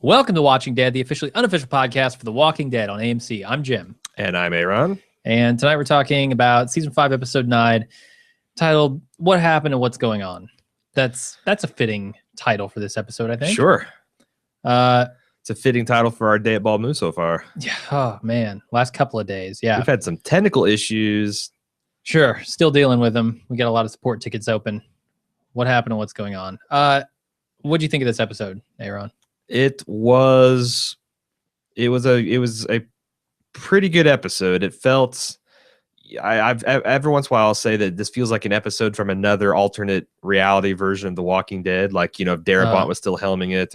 Welcome to Watching Dead, the officially unofficial podcast for The Walking Dead on AMC. I'm Jim. And I'm Aaron. And tonight we're talking about Season 5, Episode 9, titled, What Happened and What's Going On? That's a fitting title for this episode, I think. Sure. It's a fitting title for our day at Bald Moon so far. Yeah. Oh, man. Last couple of days. Yeah. We've had some technical issues. Sure. Still dealing with them. We got a lot of support tickets open. What happened and what's going on? What do you think of this episode, Aaron? It was a pretty good episode. It felt, I've every once in a while I'll say that this feels like an episode from another alternate reality version of The Walking Dead. Like, if Darabont was still helming it,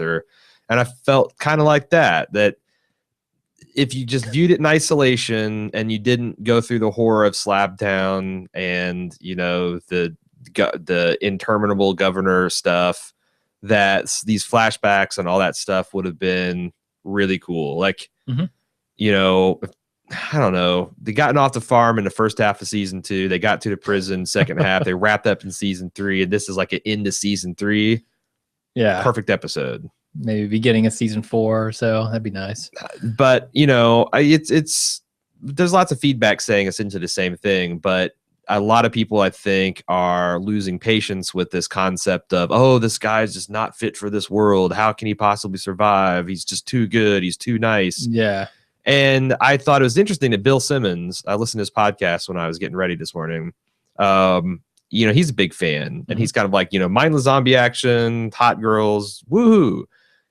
and I felt kind of like that if you just viewed it in isolation and you didn't go through the horror of Slabtown and, the interminable governor stuff, that these flashbacks and all that stuff would have been really cool. Like, I don't know. They gotten off the farm in the first half of season 2. They got to the prison second half. They wrapped up in season 3, and this is like an into season 3. Yeah. Perfect episode. Maybe beginning of season 4 or so. That'd be nice. But, it's there's lots of feedback saying essentially the same thing, but a lot of people, I think, are losing patience with this concept of, oh, this guy's just not fit for this world. How can he possibly survive? He's just too good. He's too nice. Yeah. And I thought it was interesting that Bill Simmons, I listened to his podcast when I was getting ready this morning. He's a big fan, and he's kind of like, mindless zombie action, hot girls, woohoo.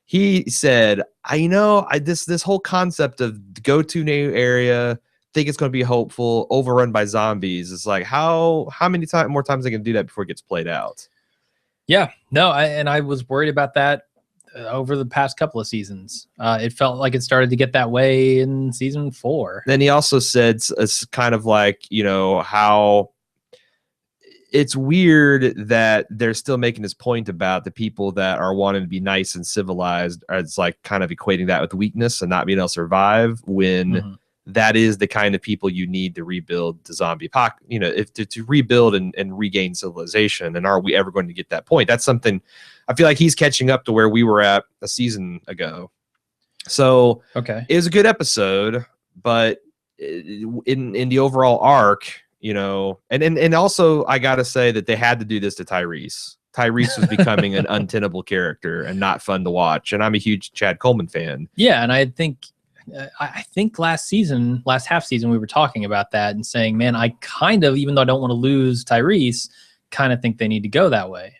He said, this whole concept of go to new area, think it's going to be hopeful, overrun by zombies. It's like, how many more times are they going to do that before it gets played out? Yeah, no, I was worried about that over the past couple of seasons. It felt like it started to get that way in season 4. Then he also said it's kind of like, how it's weird that they're still making this point about the people that are wanting to be nice and civilized. It's like kind of equating that with weakness and not being able to survive when that is the kind of people you need to rebuild the zombie apocalypse, to rebuild and regain civilization. And are we ever going to get that point? That's something I feel like he's catching up to where we were at a season ago. So okay, it was a good episode, but in the overall arc, and also I got to say that they had to do this to Tyrese. Tyrese was becoming an untenable character and not fun to watch. And I'm a huge Chad Coleman fan. Yeah. And I think last half season, we were talking about that and saying, man, I kind of, even though I don't want to lose Tyrese, kind of think they need to go that way.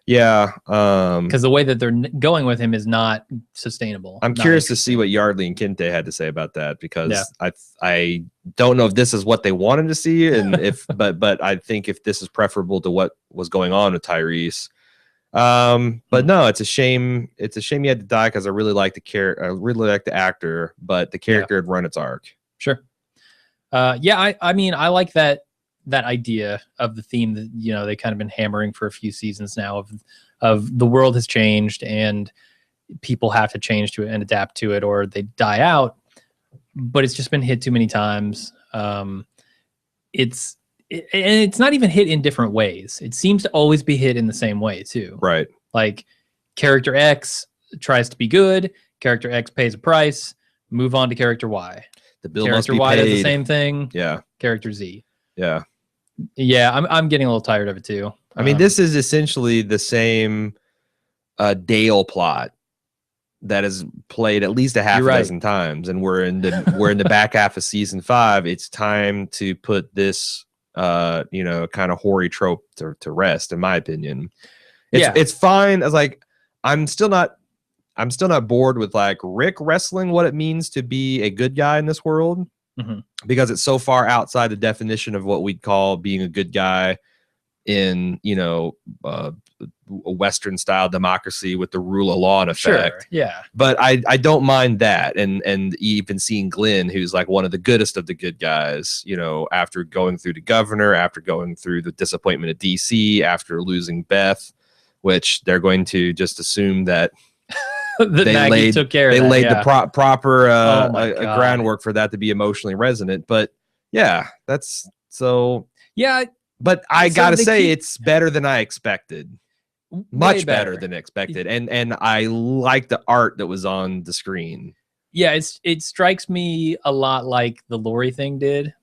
Yeah. Because the way that they're going with him is not sustainable. I'm curious to see what Yardley and Kinte had to say about that, because I don't know if this is what they wanted to see, and but I think if this is preferable to what was going on with Tyrese. But no, it's a shame. It's a shame he had to die, because I really like I really like the actor, but the character had run its arc. Sure. I mean, I like that idea of the theme that, they kind of been hammering for a few seasons now of the world has changed and people have to change to it and adapt to it, or they die out, but it's just been hit too many times. It's not even hit in different ways. It seems to always be hit in the same way too. Right. Like character X tries to be good. Character X pays a price. Move on to character Y. The bill character must be Y paid. does the same thing. Yeah. Character Z. Yeah. Yeah. I'm getting a little tired of it too. I mean, this is essentially the same Dale plot that is played at least a half a dozen times, and we're in the back half of season 5. It's time to put this kind of hoary trope to rest, in my opinion. It's fine. As like, I'm still not bored with like Rick wrestling what it means to be a good guy in this world, because it's so far outside the definition of what we'd call being a good guy in a Western style democracy with the rule of law in effect. Sure, yeah. But I don't mind that, and even seeing Glenn, who's like one of the goodest of the good guys, after going through the governor, after going through the disappointment of DC, after losing Beth, which they're going to just assume that they laid the proper groundwork for that to be emotionally resonant. But yeah, that's so. Yeah, but I gotta say it's better than I expected. much better than expected, and I like the art that was on the screen. Yeah, it strikes me a lot like the Lori thing did.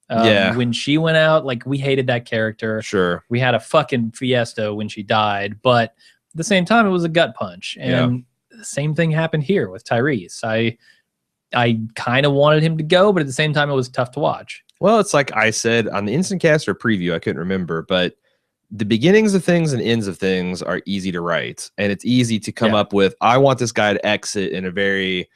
Yeah, when she went out, like, we hated that character. sure. We had a fucking fiesta when she died, but at the same time, it was a gut punch. And the same thing happened here with Tyrese. I kind of wanted him to go, but at the same time, it was tough to watch. Well, it's like I said on the Instant Cast or preview, I couldn't remember, but the beginnings of things and ends of things are easy to write, and it's easy to come up with, I want this guy to exit in a very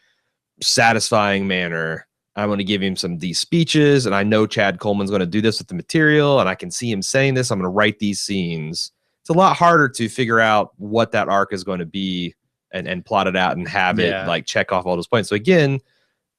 satisfying manner. I'm going to give him some of these speeches, and I know Chad Coleman's going to do this with the material, and I can see him saying this. I'm going to write these scenes. It's a lot harder to figure out what that arc is going to be and plot it out and have it like check off all those points. So again,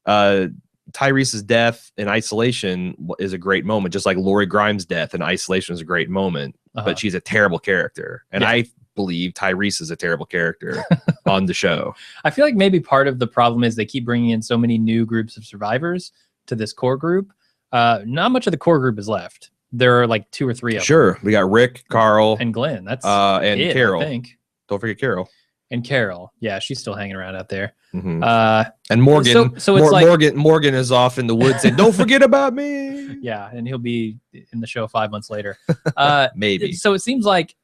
Tyrese's death in isolation is a great moment, just like Lori Grimes' death in isolation is a great moment, but she's a terrible character. And I believe Tyrese is a terrible character on the show. I feel like maybe part of the problem is they keep bringing in so many new groups of survivors to this core group. Not much of the core group is left. There are like 2 or 3 of them. Sure. We got Rick, Carl, and Glenn. That's and it, Carol. I think. Don't forget Carol. And Carol. Yeah, she's still hanging around out there. And Morgan. So it's like Morgan is off in the woods saying, don't forget about me. Yeah, and he'll be in the show 5 months later. Maybe. So it seems like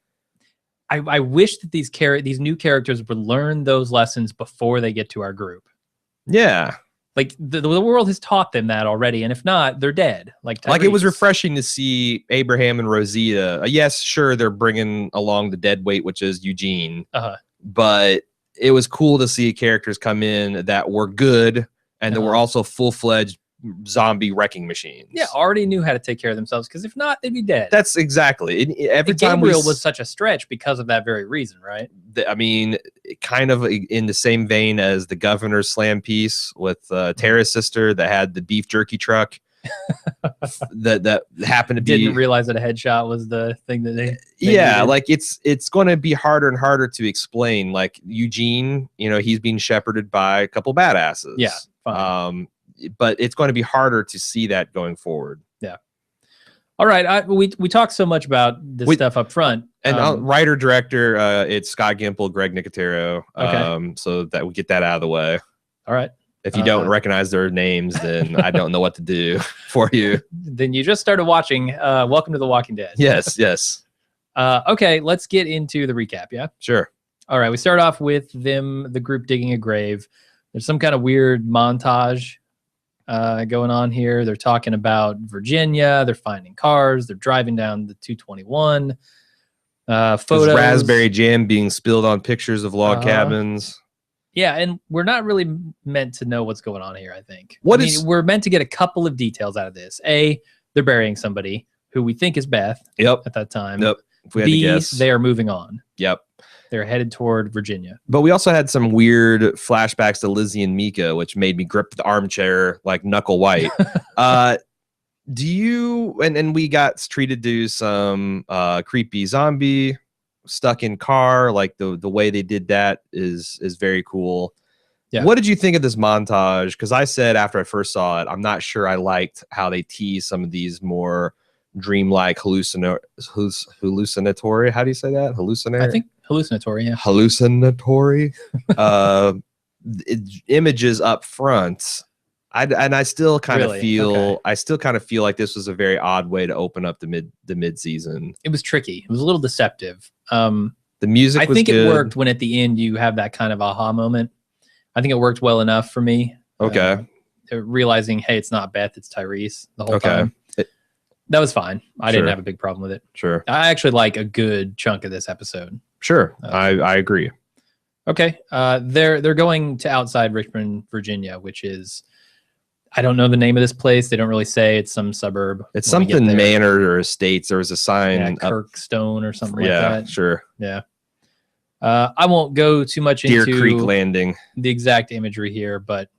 I wish that these new characters would learn those lessons before they get to our group. Yeah. Like the world has taught them that already, and if not, they're dead. Like it was refreshing to see Abraham and Rosita. Yes, sure, they're bringing along the dead weight, which is Eugene. But it was cool to see characters come in that were good and that were also full-fledged zombie wrecking machines. Yeah, already knew how to take care of themselves, because if not, they'd be dead. That's exactly. Every time Gabriel was such a stretch because of that very reason, right? I mean, kind of in the same vein as the Governor's Slam piece with Tara's sister that had the beef jerky truck that happened to be. Didn't realize that a headshot was the thing that they yeah, like it's going to be harder and harder to explain. Like Eugene, he's being shepherded by a couple badasses. Yeah, fine. But it's going to be harder to see that going forward. Yeah. All right. We talked so much about this stuff up front. And writer director, it's Scott Gimple, Greg Nicotero. Okay. So that we get that out of the way. All right. If you don't recognize their names, then I don't know what to do for you. Then you just started watching Welcome to the Walking Dead. Yes. Yes. Okay. Let's get into the recap. Yeah. Sure. All right. We start off with the group digging a grave. There's some kind of weird montage going on here. They're talking about Virginia. They're finding cars. They're driving down the 221. Photos. There's raspberry jam being spilled on pictures of log cabins. Yeah, and we're not really meant to know what's going on here, I think. We're meant to get a couple of details out of this. A, they're burying somebody who we think is Beth at that time. Yep. If we had to guess. They are moving on. Yep. They're headed toward Virginia. But we also had some weird flashbacks to Lizzie and Mika, which made me grip the armchair like Knuckle White. Do you and we got treated to do some creepy zombie stuck in car, like the way they did that is very cool. Yeah. What did you think of this montage? Because I said after I first saw it, I'm not sure I liked how they tease some of these more dreamlike hallucinatory. How do you say that? Hallucinatory. I think hallucinatory. Yeah. Hallucinatory images up front. I still kind of feel like this was a very odd way to open up the mid season. It was tricky. It was a little deceptive. The music. I think it worked when at the end you have that kind of aha moment. I think it worked well enough for me. Okay. Realizing, hey, it's not Beth, it's Tyrese the whole time. That was fine. I didn't have a big problem with it. Sure. I actually like a good chunk of this episode. Sure. I agree. Okay. They're going to outside Richmond, Virginia, which is, I don't know the name of this place. They don't really say. It's some suburb. It's something manor or estates. There was a sign. Kirkstone or something like that. Yeah, sure. Yeah. I won't go too much into Deer Creek Landing, the exact imagery here, but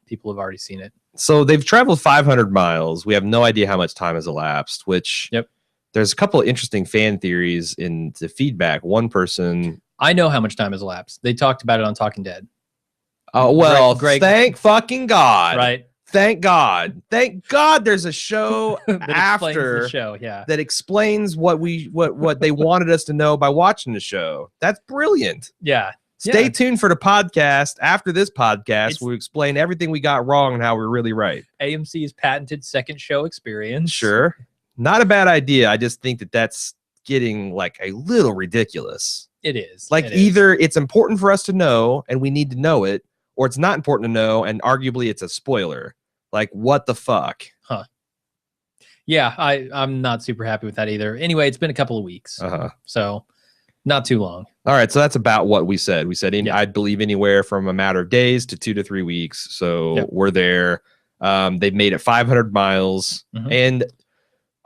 people have already seen it. So they've traveled 500 miles. We have no idea how much time has elapsed, which there's a couple of interesting fan theories in the feedback. One person. I know how much time has elapsed. They talked about it on Talking Dead. Oh, well, Greg, thank fucking God. Right. Thank God. Thank God there's a show that explains after the show. Yeah. that explains what they wanted us to know by watching the show. That's brilliant. Yeah. Stay Yeah. tuned for the podcast. After this podcast, It's- we'll explain everything we got wrong and how we're really right. AMC's patented second show experience. Sure. Not a bad idea. I just think that that's getting like a little ridiculous. It is. Like It is. either it's important for us to know and we need to know it, or it's not important to know and arguably it's a spoiler. Like what the fuck? Yeah, I'm not super happy with that either. Anyway, it's been a couple of weeks, so not too long. All right, so that's about what we said. We said Yeah. I believe anywhere from a matter of days to 2 to 3 weeks. So Yep. we're there. They've made it 500 miles, Mhm. and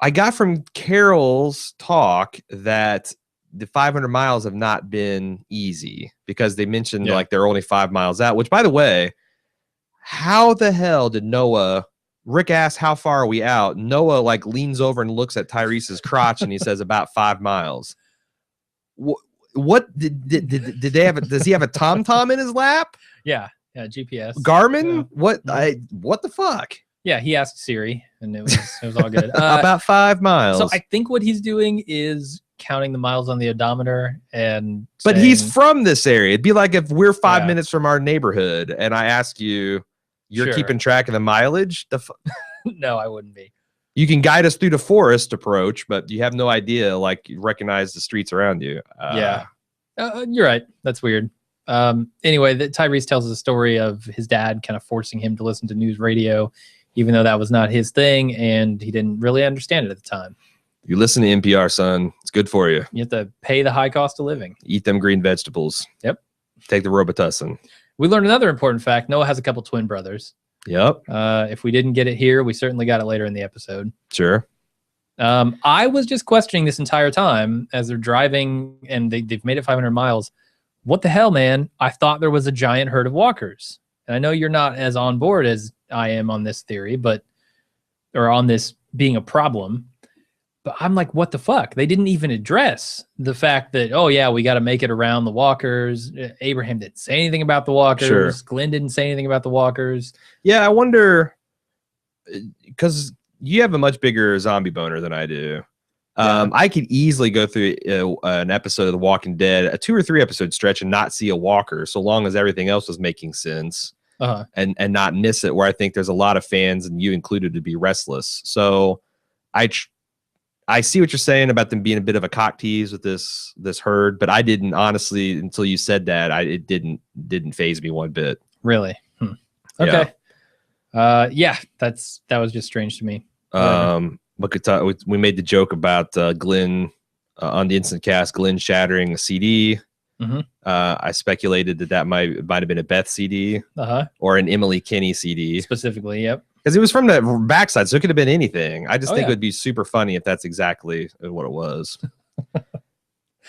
I got from Carol's talk that the 500 miles have not been easy because they mentioned Yeah. like they're only 5 miles out. Which, by the way, how the hell did Noah? Rick asked, "How far are we out?" Noah like leans over and looks at Tyrese's crotch and he says, "About 5 miles." What did they have? Does he have a TomTom in his lap? Yeah, GPS. Garmin? Yeah. What the fuck? Yeah, he asked Siri, and it was all good. About 5 miles. So I think what he's doing is counting the miles on the odometer, and But saying, he's from this area. It'd be like if we're 5 Yeah. minutes from our neighborhood and I ask you, you're Sure. keeping track of the mileage. no, I wouldn't be. You can guide us through the forest approach, but you have no idea, like you recognize the streets around you. Yeah. You're right. That's weird. Anyway, Tyrese tells us a story of his dad kind of forcing him to listen to news radio, even though that was not his thing, and he didn't really understand it at the time. You listen to NPR, son. It's good for you. You have to pay the high cost of living. Eat them green vegetables. Yep. Take the Robitussin. We learned another important fact. Noah has a couple twin brothers. Yep. If we didn't get it here, we certainly got it later in the episode. Sure. I was just questioning this entire time as they're driving and they've made it 500 miles. What the hell, man? I thought there was a giant herd of walkers. And I know you're not as on board as I am on this theory, or on this being a problem. But I'm like, what the fuck? They didn't even address the fact that, oh, yeah, we got to make it around the walkers. Abraham didn't say anything about the walkers. Sure. Glenn didn't say anything about the walkers. Yeah, I wonder, because you have a much bigger zombie boner than I do. Yeah. I could easily go through an episode of The Walking Dead, a 2 or 3 episode stretch, and not see a walker, so long as everything else was making sense, and not miss it. Where I think there's a lot of fans, and you included, to be restless. So I see what you're saying about them being a bit of a cock tease with this herd, but I didn't, honestly, until you said that, it didn't faze me one bit. Really? Okay. Yeah, that was just strange to me. We made the joke about Glenn on the Instant Cast, Glenn shattering a CD. Mhm. I speculated that might have been a Beth CD or an Emily Kinney CD. Specifically, yep. Because it was from the backside, so it could have been anything. I just think yeah. it would be super funny if that's exactly what it was.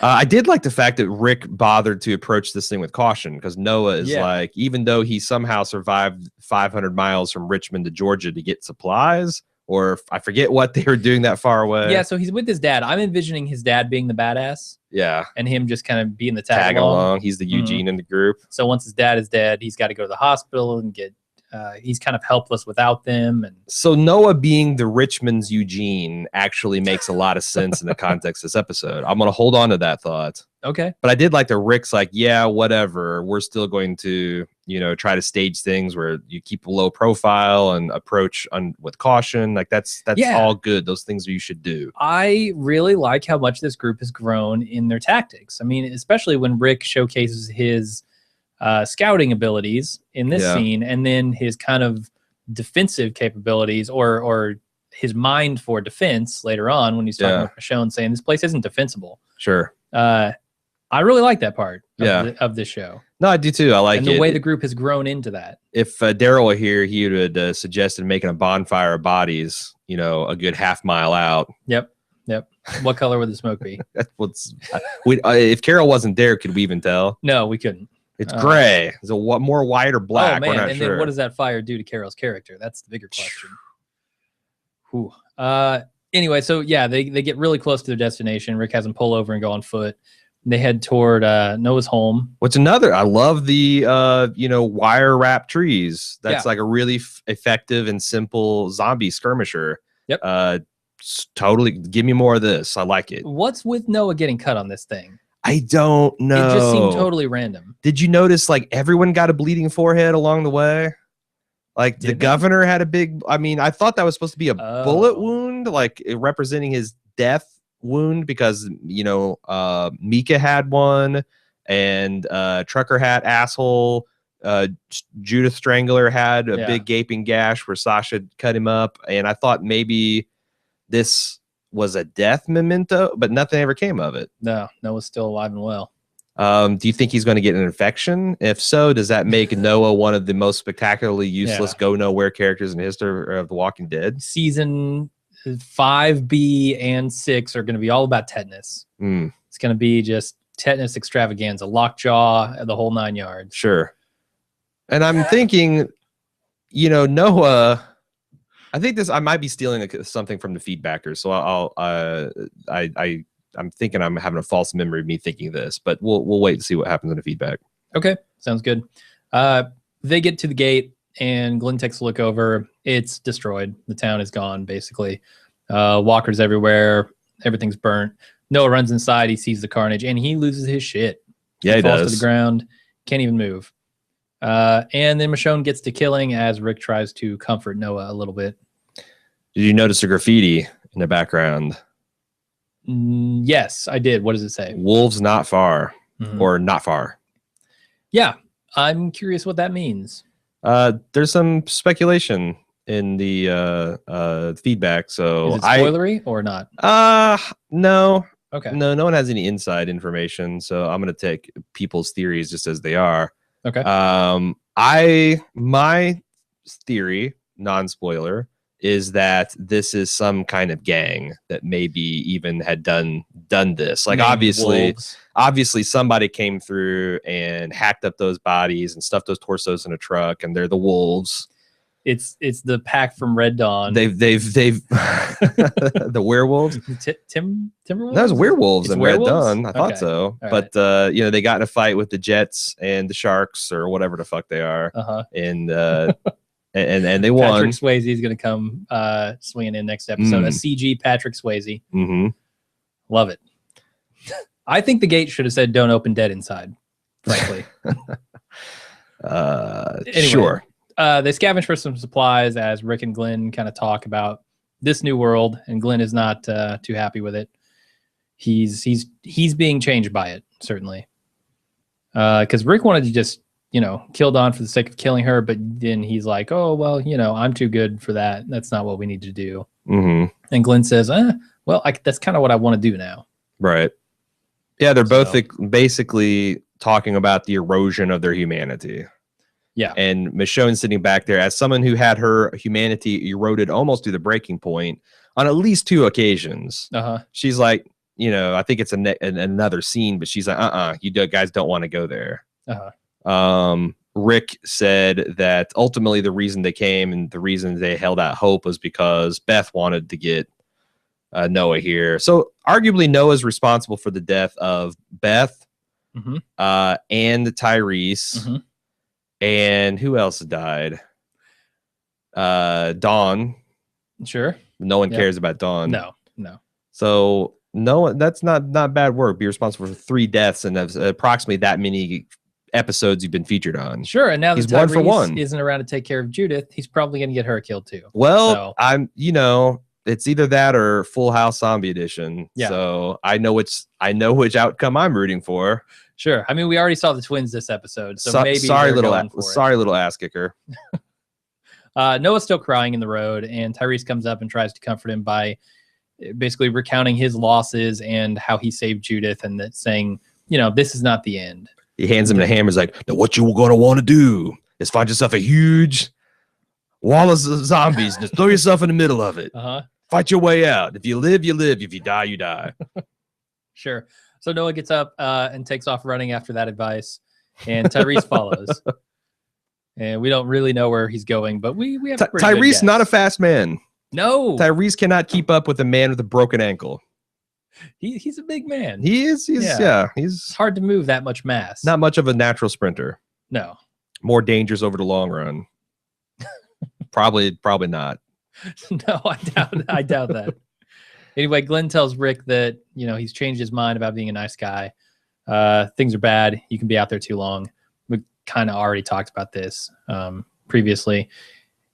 I did like the fact that Rick bothered to approach this thing with caution, because Noah is like, even though he somehow survived 500 miles from Richmond to Georgia to get supplies, or I forget what they were doing that far away. Yeah, so he's with his dad. I'm envisioning his dad being the badass. Yeah. And him just kind of being the tag along. He's the Eugene in the group. So once his dad is dead, he's got to go to the hospital and get he's kind of helpless without them. And so Noah being the Richmond's Eugene actually makes a lot of sense in the context of this episode. I'm going to hold on to that thought. Okay. But I did like that Rick's like, yeah, whatever. We're still going to, try to stage things where you keep a low profile and approach with caution. Like that's all good. Those things you should do. I really like how much this group has grown in their tactics. I mean, especially when Rick showcases his scouting abilities in this scene, and then his kind of defensive capabilities or his mind for defense later on when he's talking with Michonne, saying this place isn't defensible. Sure. I really like that part of this show. No, I do too. I like and the way the group has grown into that. If Daryl were here, he would have suggested making a bonfire of bodies, a good half mile out. Yep. What color would the smoke be? That's what's if Carol wasn't there, could we even tell? No, we couldn't. It's gray. Is it more white or black? Oh man! We're not and sure. then what does that fire do to Carol's character? That's the bigger question. Whew. Anyway, so yeah, they get really close to their destination. Rick has them pull over and go on foot. They head toward Noah's home. What's another? I love the wire wrap trees. That's like a really effective and simple zombie skirmisher. Yep. Totally. Give me more of this. I like it. What's with Noah getting cut on this thing? I don't know. It just seemed totally random. Did you notice like everyone got a bleeding forehead along the way? Like the governor had a big. I mean, I thought that was supposed to be a bullet wound, like representing his death wound, because Mika had one, and Trucker Hat asshole Judith Strangler had a big gaping gash where Sasha cut him up, and I thought maybe this was a death memento, but nothing ever came of it. No, Noah's still alive and well. Do you think he's going to get an infection? If so, does that make Noah one of the most spectacularly useless go nowhere characters in the history of The Walking Dead? Season 5B and 6 are going to be all about tetanus. It's going to be just tetanus extravaganza, lockjaw, the whole 9 yards. Sure. And I'm thinking, Noah, I think I might be stealing something from the feedbackers. So I'm thinking I'm having a false memory of me thinking this, but we'll wait and see what happens in the feedback. Okay. Sounds good. They get to the gate and Glenn takes a look over. It's destroyed. The town is gone, basically. Walkers everywhere. Everything's burnt. Noah runs inside. He sees the carnage and he loses his shit. Yeah, he falls does. to the ground. Can't even move. And then Michonne gets to killing as Rick tries to comfort Noah a little bit. Did you notice the graffiti in the background? Yes, I did. What does it say? Wolves not far, or not far. Yeah, I'm curious what that means. There's some speculation in the feedback. So is it spoilery or not? No. Okay. No one has any inside information, so I'm gonna take people's theories just as they are. Okay. My theory, non-spoiler, is that this is some kind of gang that maybe even had done this. Like obviously somebody came through and hacked up those bodies and stuffed those torsos in a truck, and they're the wolves. It's the pack from Red Dawn. They've the werewolves. Timberwolves? That was werewolves in Red werewolves? Dawn. I thought so. All but they got in a fight with the Jets and the Sharks or whatever the fuck they are. And and they won. Patrick Swayze is going to come swinging in next episode. A CG Patrick Swayze. Love it. I think the gate should have said "Don't open dead inside." Frankly. Anyway, sure. They scavenge for some supplies as Rick and Glenn kind of talk about this new world, and Glenn is not too happy with it. He's being changed by it, certainly. Because Rick wanted to just kill Dawn for the sake of killing her, but then he's like, oh well, I'm too good for that. That's not what we need to do. And Glenn says, well, that's kind of what I want to do now. Right. Yeah, they're both basically talking about the erosion of their humanity. Yeah. And Michonne sitting back there as someone who had her humanity eroded almost to the breaking point on at least 2 occasions. She's like, I think it's another scene, but she's like, you guys don't want to go there. Rick said that ultimately the reason they came and the reason they held out hope was because Beth wanted to get Noah here. So arguably Noah's responsible for the death of Beth and Tyrese. And who else died? Dawn. Sure. No one cares about Dawn. No. So no, that's not bad work. Be responsible for 3 deaths and approximately that many episodes you've been featured on. Sure. And now he's that 1 for 1. Isn't around to take care of Judith, he's probably going to get her killed too. Well, I'm it's either that or Full House Zombie Edition. Yeah. So I know which outcome I'm rooting for. Sure. I mean, we already saw the twins this episode, so maybe sorry, little ass kicker. Noah's still crying in the road, and Tyrese comes up and tries to comfort him by basically recounting his losses and how he saved Judith, and that saying, this is not the end. He hands him the hammer. He's like, now what you're going to want to do is find yourself a huge wall of zombies and just throw yourself in the middle of it. Fight your way out. If you live, you live. If you die, you die. Sure. So Noah gets up and takes off running after that advice, and Tyrese follows. And we don't really know where he's going, but we have a pretty good guess. Not a fast man. No. Tyrese cannot keep up with a man with a broken ankle. He's a big man. He is. It's He's hard to move that much mass. not much of a natural sprinter. No. More dangerous over the long run. Probably not. No, I doubt that. Anyway, Glenn tells Rick that, he's changed his mind about being a nice guy. Things are bad. You can be out there too long. We kind of already talked about this previously.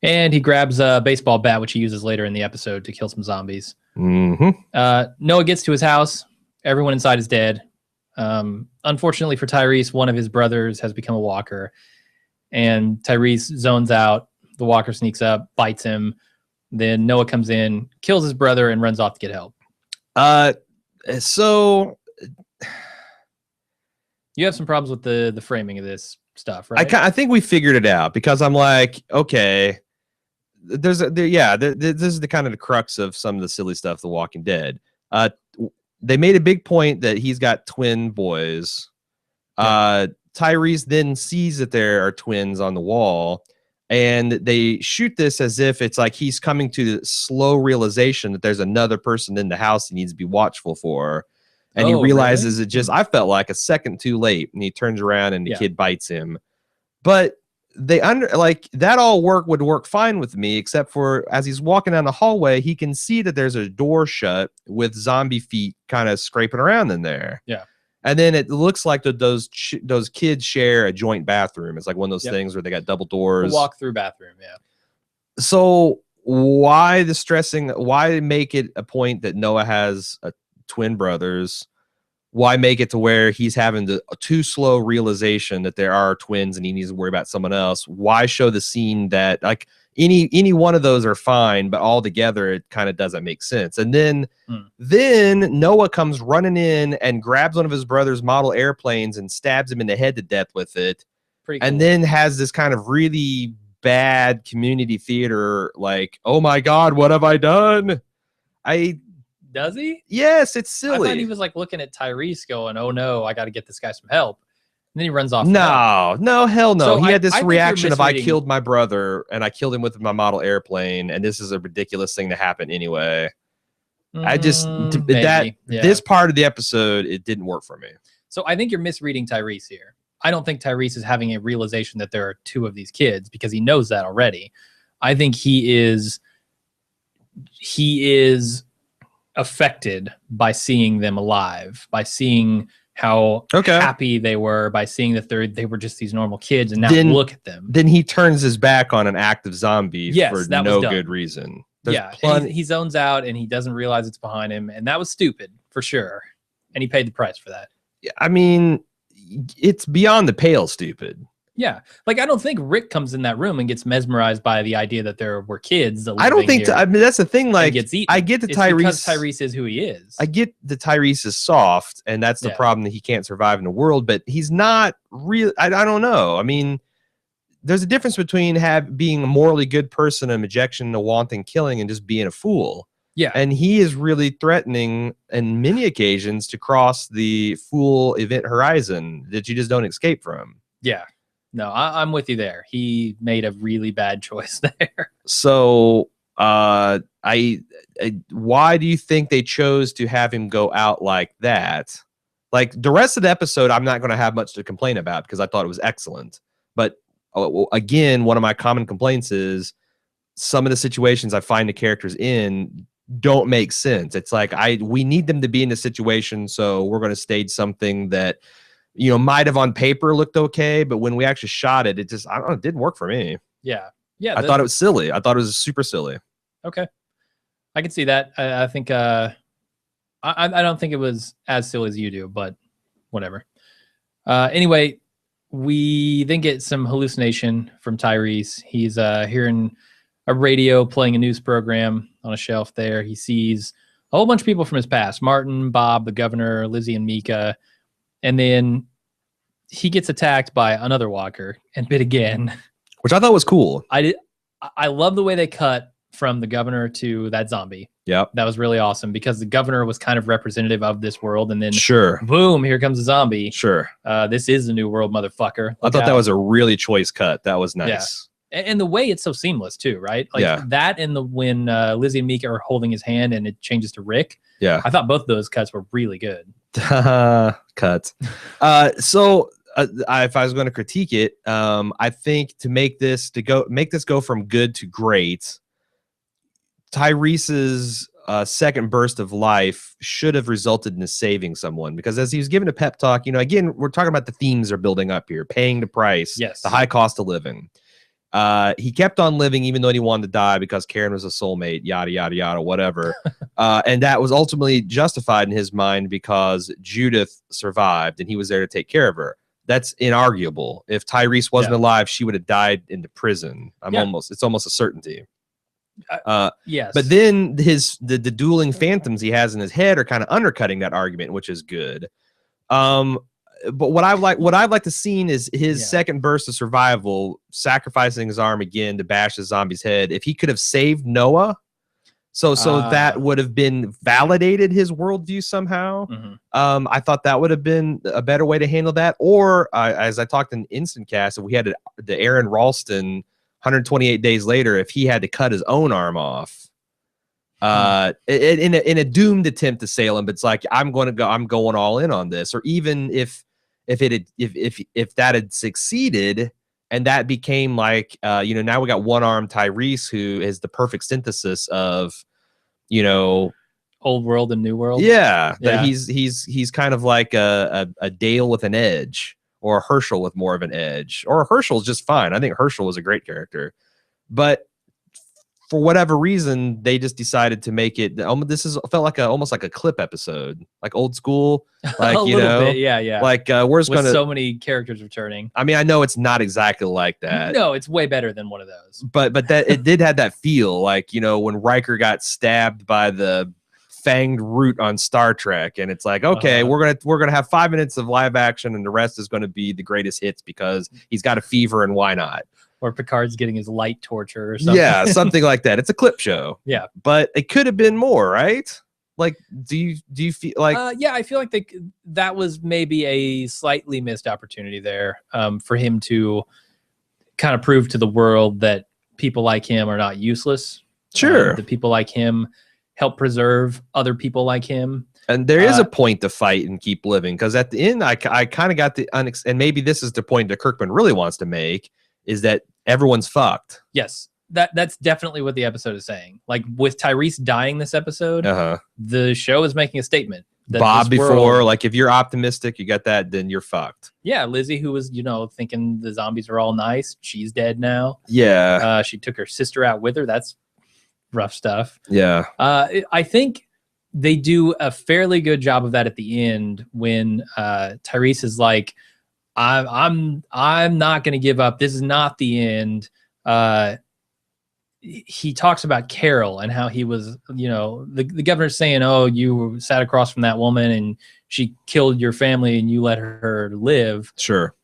And he grabs a baseball bat, which he uses later in the episode to kill some zombies. Mm-hmm. Noah gets to his house. Everyone inside is dead. Unfortunately for Tyrese, one of his brothers has become a walker. And Tyrese zones out. The walker sneaks up, bites him. Then Noah comes in, kills his brother, and runs off to get help. So you have some problems with the framing of this stuff, right? I think we figured it out because I'm like, okay, this is the kind of the crux of some of the silly stuff, The Walking Dead. They made a big point that he's got twin boys. Tyrese then sees that there are twins on the wall, and they shoot this as if it's like he's coming to the slow realization that there's another person in the house he needs to be watchful for. And he realizes it I felt like a second too late, and he turns around and the kid bites him. But that all would work fine with me, except for as he's walking down the hallway, he can see that there's a door shut with zombie feet kind of scraping around in there. Yeah. And then it looks like those kids share a joint bathroom. It's like one of those things where they got double doors. Walk-through bathroom, yeah. So why the stressing? Why make it a point that Noah has twin brothers? Why make it to where he's having a too slow realization that there are twins and he needs to worry about someone else? Why show the scene that like any one of those are fine, but all together it kind of doesn't make sense? And then Noah comes running in and grabs one of his brother's model airplanes and stabs him in the head to death with it. Pretty cool. And then has this kind of really bad community theater like, oh my God, what have I done? Does he? Yes, it's silly. I thought he was like looking at Tyrese going, oh no, I got to get this guy some help. And then he runs off. No, hell no. So he had this reaction of I misreading- killed my brother and I killed him with my model airplane and this is a ridiculous thing to happen anyway. This part of the episode, it didn't work for me. So I think you're misreading Tyrese here. I don't think Tyrese is having a realization that there are two of these kids because he knows that already. I think he is affected by seeing them alive, by seeing how happy they were, by seeing that they were just these normal kids, and now look at them. Then he turns his back on an active zombie for no good reason. He zones out and he doesn't realize it's behind him, and that was stupid for sure. And he paid the price for that. I mean, it's beyond the pale stupid. Yeah, like I don't think Rick comes in that room and gets mesmerized by the idea that there were kids. I don't think. I mean, that's the thing. Like, I get the Tyrese because Tyrese is who he is. I get the Tyrese is soft, and that's the problem that he can't survive in the world. But he's not real. I don't know. I mean, there's a difference between being a morally good person, and objection to wanting killing, and just being a fool. Yeah, and he is really threatening, in many occasions, to cross the fool event horizon that you just don't escape from. Yeah. No, I'm with you there. He made a really bad choice there. So, why do you think they chose to have him go out like that? Like the rest of the episode, I'm not going to have much to complain about because I thought it was excellent. But again, one of my common complaints is some of the situations I find the characters in don't make sense. It's like we need them to be in a situation, so we're going to stage something that might have on paper looked okay, but when we actually shot it, it just it didn't work for me. Yeah. I thought it was silly. I thought it was super silly. Okay, I can see that. I think I don't think it was as silly as you do, but whatever. Anyway, we then get some hallucination from Tyrese. He's hearing a radio playing a news program on a shelf there. He sees a whole bunch of people from his past: Martin, Bob, the governor, Lizzie, and Mika. And then he gets attacked by another walker and bit again, which I thought was cool. I love the way they cut from the governor to that zombie. Yep, that was really awesome because the governor was kind of representative of this world, and then boom, here comes a zombie. Sure, this is the new world, motherfucker. I thought that was a really choice cut. That was nice. And the way it's so seamless too, right? Like that and when Lizzie and Mika are holding his hand and it changes to Rick. Yeah. I thought both of those cuts were really good. Cuts. So if I was going to critique it, I think to make this go from good to great, Tyrese's second burst of life should have resulted in saving someone, because as he was giving a pep talk, again, we're talking about the themes are building up here, paying the price, the high cost of living. He kept on living even though he wanted to die because Karen was a soulmate, yada, yada, yada, whatever. And that was ultimately justified in his mind because Judith survived and he was there to take care of her. That's inarguable. If Tyrese wasn't alive, she would have died in the prison. It's almost a certainty. Yes. But then the dueling phantoms he has in his head are kind of undercutting that argument, which is good. But what I'd like to see is his second burst of survival, sacrificing his arm again to bash the zombie's head. If he could have saved Noah, so that would have been validated his worldview somehow. I thought that would have been a better way to handle that. Or as I talked in Instant Cast, if we had the Aaron Ralston 128 days later, if he had to cut his own arm off, in a doomed attempt to sail him, but it's like I'm going all in on this. Or even if that had succeeded and that became like now we got one armed Tyrese, who is the perfect synthesis of old world and new world. That he's kind of like a Dale with an edge, or a Herschel with more of an edge, or Herschel's just fine. I think Herschel was a great character, but for whatever reason, they just decided to make it. Felt like almost like a clip episode, like old school, like a little bit, yeah. Like with so many characters returning. I mean, I know it's not exactly like that. No, it's way better than one of those. But that it did have that feel, like when Riker got stabbed by the fanged root on Star Trek, and it's like, okay, we're gonna have 5 minutes of live action, and the rest is going to be the greatest hits because he's got a fever, and why not? Or Picard's getting his light torture or something. Yeah, something like that. It's a clip show. Yeah. But it could have been more, right? Like, do you feel like... yeah, I feel like that was maybe a slightly missed opportunity there for him to kind of prove to the world that people like him are not useless. Sure. That people like him help preserve other people like him. And there is a point to fight and keep living, because at the end, I kind of got and maybe this is the point that Kirkman really wants to make, is that everyone's fucked. Yes, that's definitely what the episode is saying. Like with Tyrese dying this episode, the show is making a statement. Bob before, like if you're optimistic, you got that, then you're fucked. Yeah, Lizzie, who was thinking the zombies are all nice, she's dead now. Yeah, she took her sister out with her. That's rough stuff. Yeah, I think they do a fairly good job of that at the end when Tyrese is like, I'm not going to give up. This is not the end. He talks about Carol and how he was, the governor's saying, oh, you sat across from that woman and she killed your family and you let her live. Sure.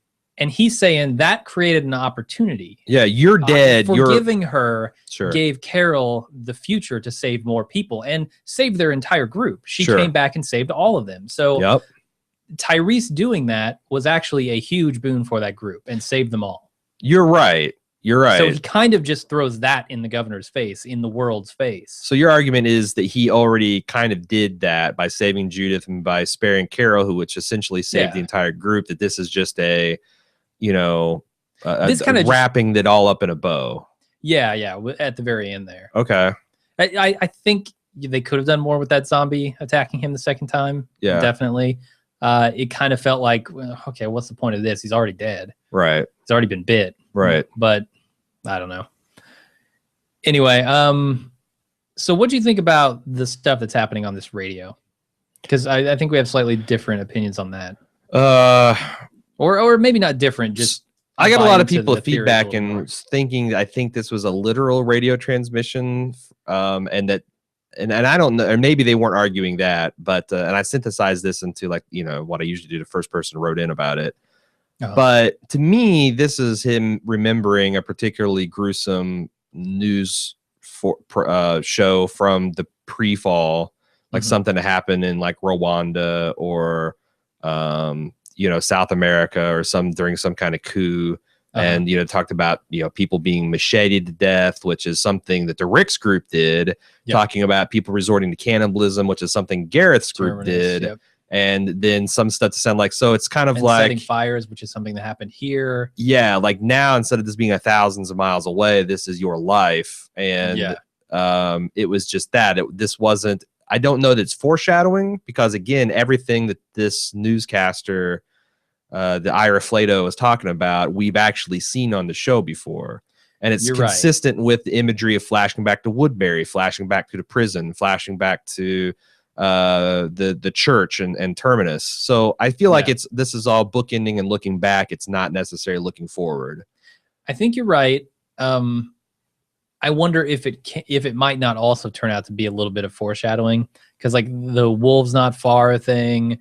And he's saying that created an opportunity. Yeah, you're dead. Forgiving her sure. gave Carol the future to save more people and save their entire group. She came back and saved all of them. So Tyrese doing that was actually a huge boon for that group and saved them all. You're right. You're right. So he kind of just throws that in the governor's face, in the world's face. So your argument is that he already kind of did that by saving Judith and by sparing Carol, which essentially saved the entire group, that this is just a, this kind of wrapping that all up in a bow. Yeah, at the very end there. Okay. I think they could have done more with that zombie attacking him the second time. Yeah. Definitely. It kind of felt like, well, okay, what's the point of this? He's already dead. Right. He's already been bit. Right. But I don't know. Anyway, so what do you think about the stuff that's happening on this radio? Because I think we have slightly different opinions on that. Or maybe not different, just I got a lot of people feedback and thinking, I think this was a literal radio transmission, and I don't know, or maybe they weren't arguing that, but and I synthesized this into what I usually do, the first person wrote in about it. But to me, this is him remembering a particularly gruesome news show from the pre-fall, like something that happened in like Rwanda or South America or during some kind of coup And, talked about, people being macheted to death, which is something that the Rick's group did, talking about people resorting to cannibalism, which is something Gareth's group did. And then some stuff to sound like, so it's kind of and like setting fires, which is something that happened here. Yeah. Like now, instead of this being thousands of miles away, this is your life. And it was just that this wasn't, I don't know that it's foreshadowing because again, everything that this newscaster, the Ira Flato was talking about, we've actually seen on the show before. And it's consistent with the imagery of flashing back to Woodbury, flashing back to the prison, flashing back to the church and Terminus. So I feel like this is all bookending and looking back. It's not necessarily looking forward. I think you're right. I wonder if it might not also turn out to be a little bit of foreshadowing, because like the wolves not far thing,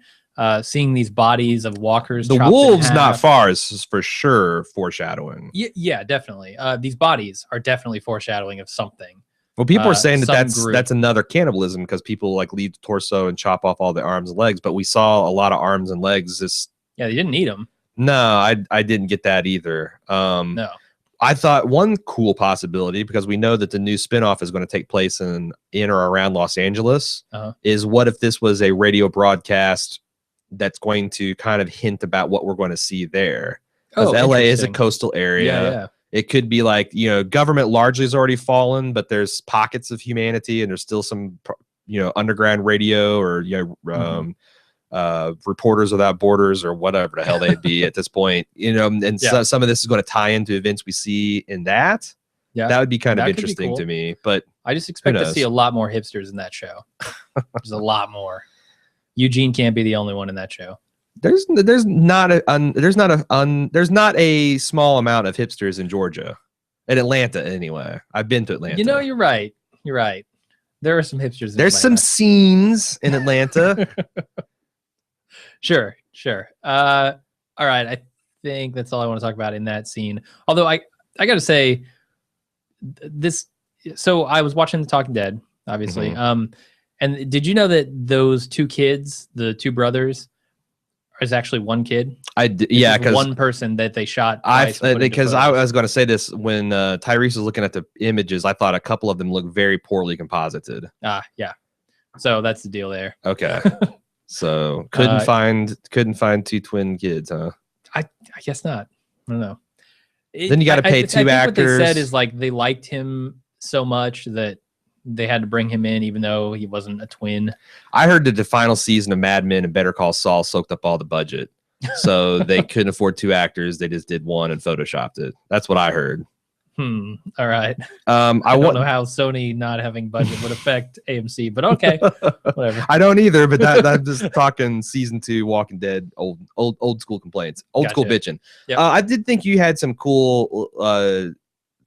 seeing these bodies of walkers. The wolves not far is for sure foreshadowing. Yeah, definitely. These bodies are definitely foreshadowing of something. Well, people are saying that's another cannibalism because people like leave the torso and chop off all the arms and legs. But we saw a lot of arms and legs. They didn't eat them. No, I didn't get that either. No. I thought one cool possibility, because we know that the new spinoff is going to take place in or around Los Angeles, is what if this was a radio broadcast that's going to kind of hint about what we're going to see there? Because LA is a coastal area. Yeah. It could be like, government largely has already fallen, but there's pockets of humanity and there's still some, underground radio or, Reporters Without Borders or whatever the hell they'd be at this point, and some of this is going to tie into events we see in that. Yeah, that would be kind of interesting to me, but I just expect to see a lot more hipsters in that show. There's a lot more. Eugene can't be the only one in that show. There's not a small amount of hipsters in Georgia, in Atlanta anyway. I've been to Atlanta. You're right. There are some hipsters. There's some scenes in Atlanta. Sure. All right. I think that's all I want to talk about in that scene. Although I got to say this. So I was watching The Talking Dead, obviously. And did you know that those two kids, the two brothers, is actually one kid? Because one person that they shot. Because I was going to say this when Tyrese was looking at the images, I thought a couple of them looked very poorly composited. Yeah. So that's the deal there. Okay. So couldn't find two twin kids, huh? I guess not. I don't know. Then you got to pay two actors. What they said is like they liked him so much that they had to bring him in, even though he wasn't a twin. I heard that the final season of Mad Men and Better Call Saul soaked up all the budget, so they couldn't afford two actors. They just did one and photoshopped it. That's what I heard. All right. I don't know how Sony not having budget would affect AMC, but okay, whatever. I don't either, but I'm just talking season 2 Walking Dead, old school complaints, school bitching. Yep. I did think you had some cool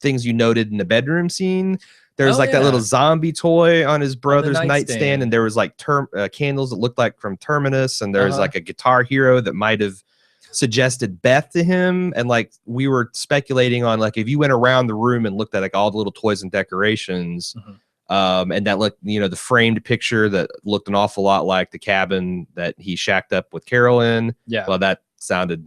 things you noted in the bedroom scene. There's that little zombie toy on his brother's nightstand, and there was like candles that looked like from Terminus, and there's like a Guitar Hero that might have suggested Beth to him, and like we were speculating on like if you went around the room and looked at like all the little toys and decorations, and that looked, the framed picture that looked an awful lot like the cabin that he shacked up with Carol in. Yeah, well, that sounded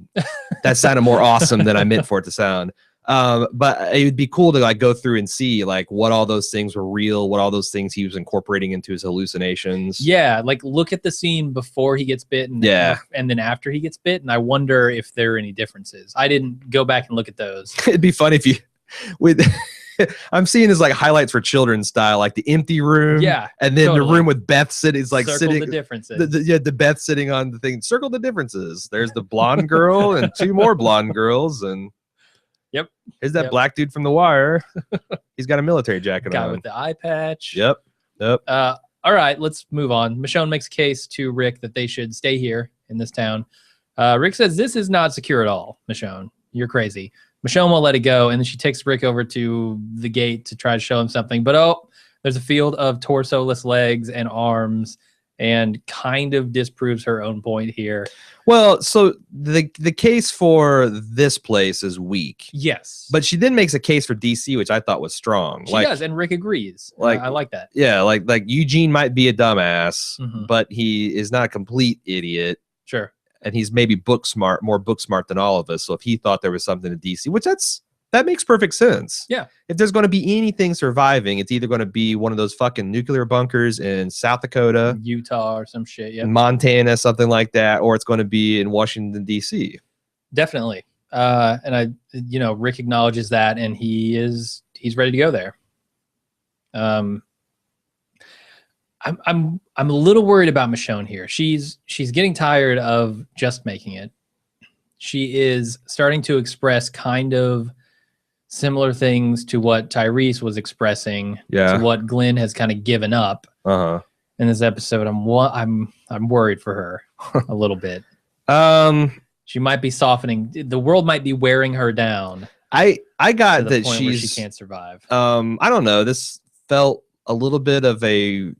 more awesome than I meant for it to sound. But it would be cool to like go through and see like what all those things were real, what all those things he was incorporating into his hallucinations. Yeah, like look at the scene before he gets bit and then after he gets bit, and I wonder if there are any differences. I didn't go back and look at those. It'd be fun if you I'm seeing this like highlights for children style, like the empty room, and then the room with Beth sitting is like circle the differences. The Beth sitting on the thing. Circle the differences. There's the blonde girl and two more blonde girls, and yep. Here's that black dude from The Wire. He's got a military jacket on. With the eye patch. Yep. All right, let's move on. Michonne makes a case to Rick that they should stay here in this town. Rick says, this is not secure at all, Michonne. You're crazy. Michonne won't let it go, and then she takes Rick over to the gate to try to show him something. But, there's a field of torso-less legs and arms, and kind of disproves her own point here. Well, so the case for this place is weak. Yes. But she then makes a case for DC, which I thought was strong. She does, and Rick agrees. I like that. Yeah, like Eugene might be a dumbass, but he is not a complete idiot. Sure. and he's maybe more book smart than all of us. So if he thought there was something to DC, which that makes perfect sense. Yeah. If there's going to be anything surviving, it's either going to be one of those fucking nuclear bunkers in South Dakota, Utah, or some shit. Yeah. Montana, something like that, or it's going to be in Washington, D.C. Definitely. And Rick acknowledges that, and he's ready to go there. I'm a little worried about Michonne here. She's getting tired of just making it. She is starting to express kind of similar things to what Tyrese was expressing, to what Glenn has kind of given up in this episode. I'm worried for her a little bit. She might be softening. The world might be wearing her down. I got that she can't survive. I don't know. This felt a little bit of a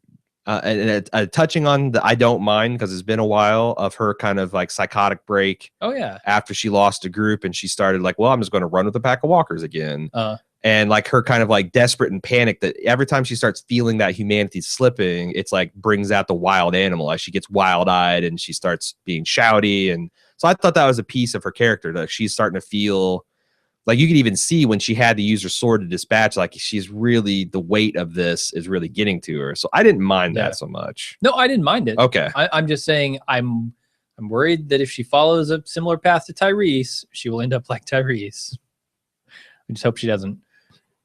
touching on the I don't mind, because it's been a while, of her kind of like psychotic break. Oh yeah. After she lost a group and she started like, well, I'm just going to run with a pack of walkers again. And like her kind of like desperate and panic that every time she starts feeling that humanity's slipping, it's like brings out the wild animal as she gets wild eyed and she starts being shouty. And so I thought that was a piece of her character, that she's starting to feel like, you could even see when she had to use her sword to dispatch, like she's really, the weight of this is really getting to her. So I didn't mind that so much. No, I didn't mind it. Okay. I'm just saying I'm worried that if she follows a similar path to Tyrese, she will end up like Tyrese. I just hope she doesn't.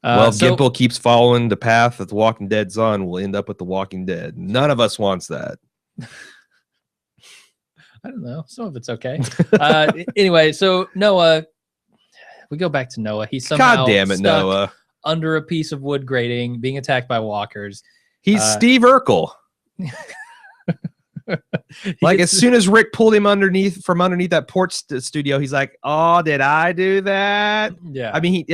Well, if Gimple keeps following the path that The Walking Dead's on, we'll end up with The Walking Dead. None of us wants that. I don't know. Some of it's okay. Anyway, so Noah, we go back to Noah. He's somehow God damn it, Noah, under a piece of wood grating, being attacked by walkers. He's Steve Urkel. Like as soon as Rick pulled him from underneath that porch studio, he's like, "Oh, did I do that?" Yeah. I mean,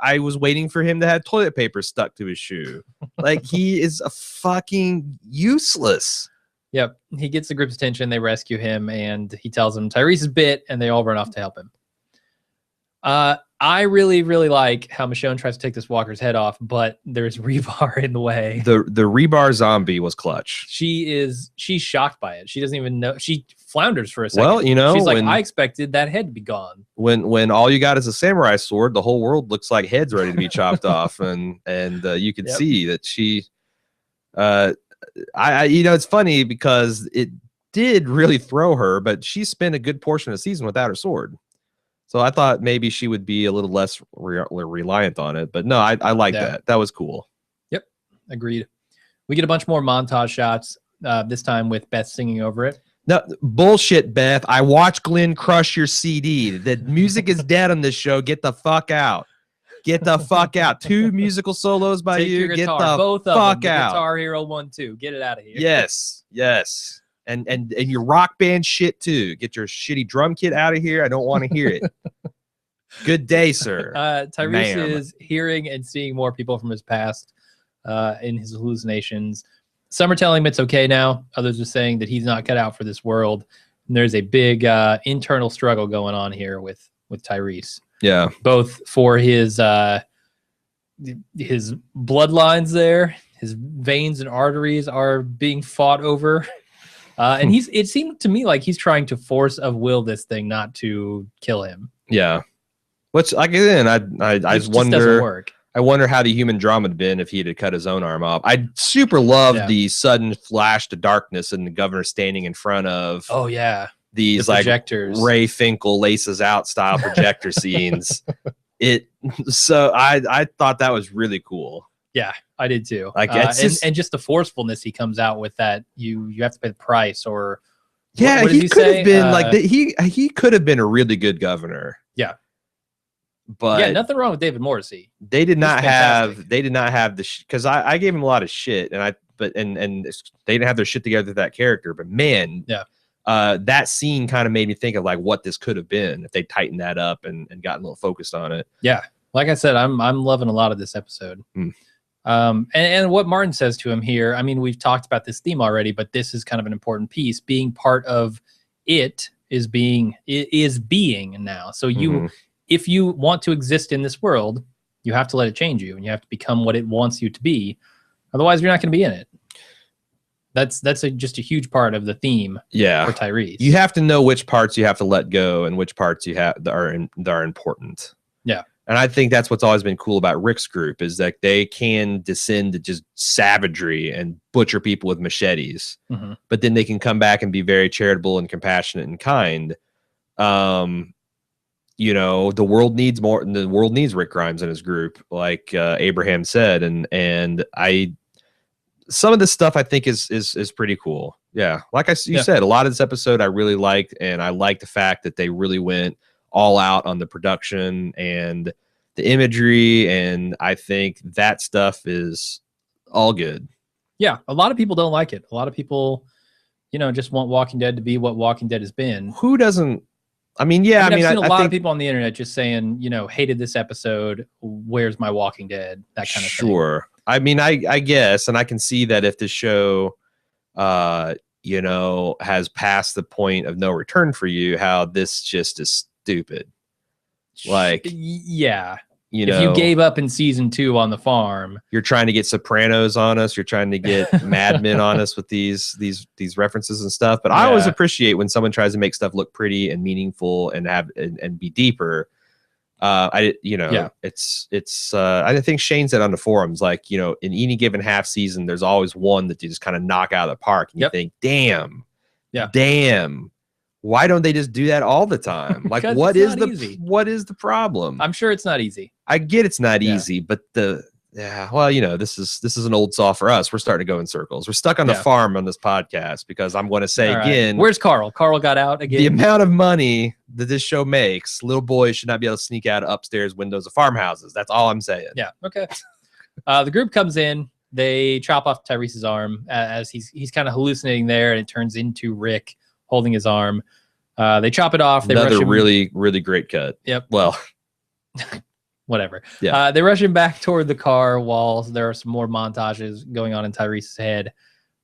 I was waiting for him to have toilet paper stuck to his shoe. Like, he is a fucking useless. Yep. He gets the group's attention. They rescue him, and he tells them Tyrese is bit, and they all run off to help him. I really, really like how Michonne tries to take this walker's head off, but there's rebar in the way. The rebar zombie was clutch. She's shocked by it. She doesn't even know. She flounders for a second. Well, she's like, I expected that head to be gone. When all you got is a samurai sword, the whole world looks like heads ready to be chopped off, and you can see that she. It's funny because it did really throw her, but she spent a good portion of the season without her sword. So I thought maybe she would be a little less reliant on it. But no, I like that. That was cool. Yep. Agreed. We get a bunch more montage shots, this time with Beth singing over it. No, bullshit, Beth. I watched Glenn crush your CD. The music is dead on this show. Get the fuck out. Get the fuck out. 2 musical solos by you. Get the both of fuck them. out. Guitar Hero 1, 2. Get it out of here. Yes. Yes. And your rock band shit too. Get your shitty drum kit out of here. I don't want to hear it. Good day, sir. Tyrese is hearing and seeing more people from his past in his hallucinations. Some are telling him it's okay now. Others are saying that he's not cut out for this world. And there's a big internal struggle going on here with Tyrese. Yeah. Both for his bloodlines there. His veins and arteries are being fought over. And it seemed to me like he's trying to force of will this thing not to kill him. Yeah. Which, again, I wonder how the human drama had been if he had cut his own arm off. I super loved the sudden flash to darkness and the governor standing in front of these like Ray Finkel laces out style projector scenes. So I thought that was really cool. Yeah, I did too. Like and just the forcefulness he comes out with, that you have to pay the price, or what he could have been like he could have been a really good governor. Yeah. But nothing wrong with David Morrissey. They did not have the because I gave him a lot of shit, and they didn't have their shit together with that character. But man, that scene kind of made me think of like what this could have been if they tightened that up and gotten a little focused on it. Yeah, like I said, I'm loving a lot of this episode. And what Martin says to him here, I mean, we've talked about this theme already, but this is kind of an important piece. Being part of it is being now. So if you want to exist in this world, you have to let it change you, and you have to become what it wants you to be. Otherwise, you're not going to be in it. just a huge part of the theme Yeah. for Tyrese. You have to know which parts you have to let go and which parts you have that are important. Yeah. And I think that's what's always been cool about Rick's group is that they can descend to just savagery and butcher people with machetes, but then they can come back and be very charitable and compassionate and kind. You know, the world needs more. The world needs Rick Grimes in his group, like Abraham said, and some of this stuff I think is pretty cool. Yeah, like you said, a lot of this episode I really liked, and I like the fact that they really went all out on the production and the imagery, and I think that stuff is all good. Yeah, a lot of people don't like it. A lot of people, you know, just want Walking Dead to be what Walking Dead has been. Who doesn't? I mean, yeah, I've seen a lot think of people on the internet just saying, you know, hated this episode. Where's my Walking Dead? That kind of thing. Sure. I mean, I guess, and I can see that if the show, you know, has passed the point of no return for you, how this just is stupid. Like, yeah, you know, if you gave up in season 2 on the farm, you're trying to get Sopranos on us, you're trying to get Mad Men on us with these references and stuff. But I always appreciate when someone tries to make stuff look pretty and meaningful and have and be deeper. It's I think Shane said on the forums, like, you know, in any given half season, there's always one that you just kind of knock out of the park, and you think, damn, why don't they just do that all the time? Like, what is the problem? I'm sure it's not easy. I get it's not easy, but well, you know, this is an old saw for us. We're starting to go in circles. We're stuck on the farm on this podcast because I'm going to say again, where's Carl? Carl got out again. The amount of money that this show makes, little boys should not be able to sneak out of upstairs windows of farmhouses. That's all I'm saying. Yeah. Okay. The group comes in. They chop off Tyrese's arm as he's kind of hallucinating there, and it turns into Rick holding his arm. They chop it off. They Another rush him. really, really great cut. Yep. Well, whatever. Yeah. They rush him back toward the car while there are some more montages going on in Tyrese's head.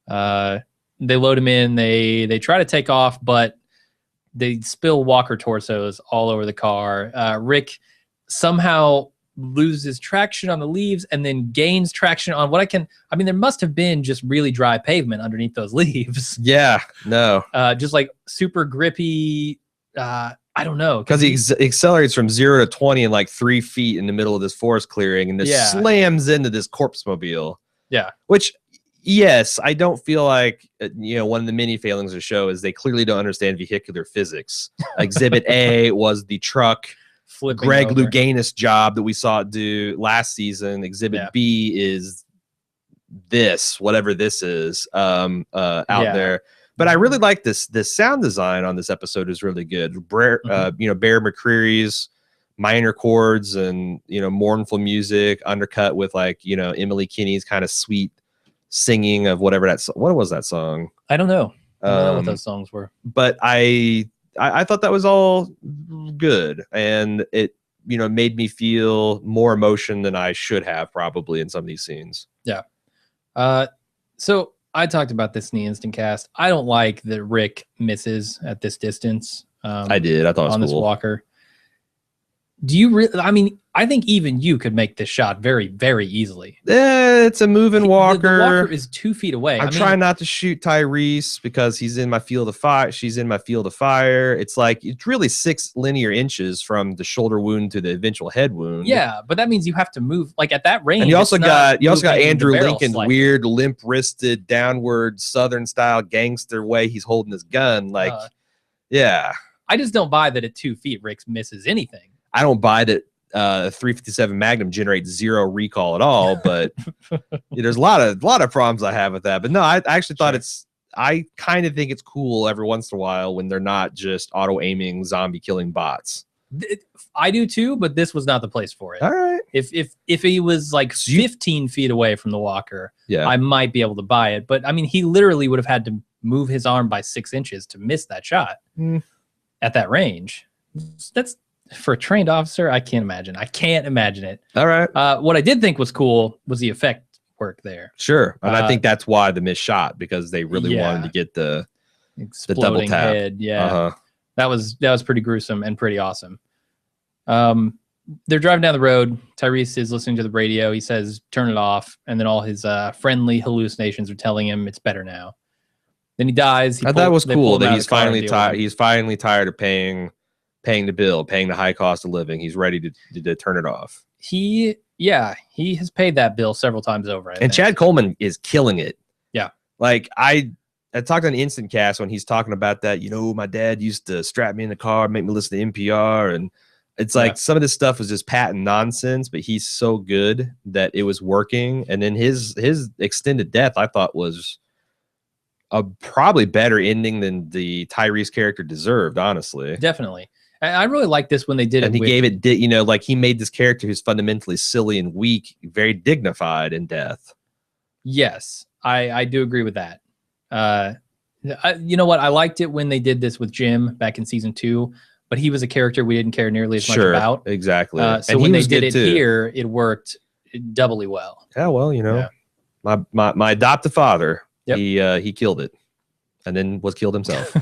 They load him in. They try to take off, but they spill Walker torsos all over the car. Rick somehow loses traction on the leaves and then gains traction on there must have been just really dry pavement underneath those leaves. Yeah, no. Just like super grippy. I don't know. Because he accelerates from 0 to 20 in like 3 feet in the middle of this forest clearing and just slams into this corpse mobile. Yeah. Which, yes, I don't feel like, you know, one of the many failings of the show is they clearly don't understand vehicular physics. Exhibit A was the truck flipping Greg over. Louganis job that we saw it do last season. Exhibit B is this, whatever this is, out there. But I really like this. The sound design on this episode is really good. You know, Bear McCreary's minor chords and, you know, mournful music undercut with, like, you know, Emily Kinney's kind of sweet singing of what was that song? I don't know. I don't know what those songs were. But I thought that was all good, and it, you know, made me feel more emotion than I should have probably in some of these scenes. Yeah. So I talked about this in the instant cast. I don't like that Rick misses at this distance. I did. I thought it was on this cool. walker. Do you really? I mean, I think even you could make this shot very, very easily. It's a moving walker. The walker is 2 feet away. I'm trying not to shoot Tyrese because he's in my field of fire. She's in my field of fire. It's like, it's really 6 linear inches from the shoulder wound to the eventual head wound. Yeah, but that means you have to move like at that range. And you also got Andrew Lincoln's slightly. weird limp wristed downward Southern style gangster way he's holding his gun. Like, yeah. I just don't buy that at 2 feet Rick misses anything. I don't buy that 357 Magnum generates 0 recall at all, but there's a lot of problems I have with that. But no, I actually thought I kind of think it's cool every once in a while when they're not just auto aiming zombie killing bots. I do too, but this was not the place for it. All right. If he was like 15 feet away from the walker, yeah, I might be able to buy it. But I mean, he literally would have had to move his arm by 6 inches to miss that shot at that range. That's, for a trained officer, I can't imagine. I can't imagine it. All right. What I did think was cool was the effect work there. Sure. And I think that's why the missed shot, because they really wanted to get the double tap. Head. Yeah. That was pretty gruesome and pretty awesome. they're driving down the road. Tyrese is listening to the radio. He says, "Turn it off," and then all his friendly hallucinations are telling him it's better now. Then he dies. That was cool that he's finally tired. He's finally tired of paying the bill, paying the high cost of living. He's ready to turn it off. He has paid that bill several times over. I think. Chad Coleman is killing it. Yeah, like I talked on Instant Cast when he's talking about that. You know, my dad used to strap me in the car, make me listen to NPR, and it's like some of this stuff was just patent nonsense. But he's so good that it was working. And then his extended death, I thought, was a probably better ending than the Tyrese character deserved. Honestly, definitely. I really like this when they did it. And he gave it, you know, like he made this character who's fundamentally silly and weak, very dignified in death. Yes, I do agree with that. You know what? I liked it when they did this with Jim back in season 2, but he was a character we didn't care nearly as much about. Exactly. So when they did it here, it worked doubly well. Yeah, well, you know, my adoptive father, he killed it and then was killed himself.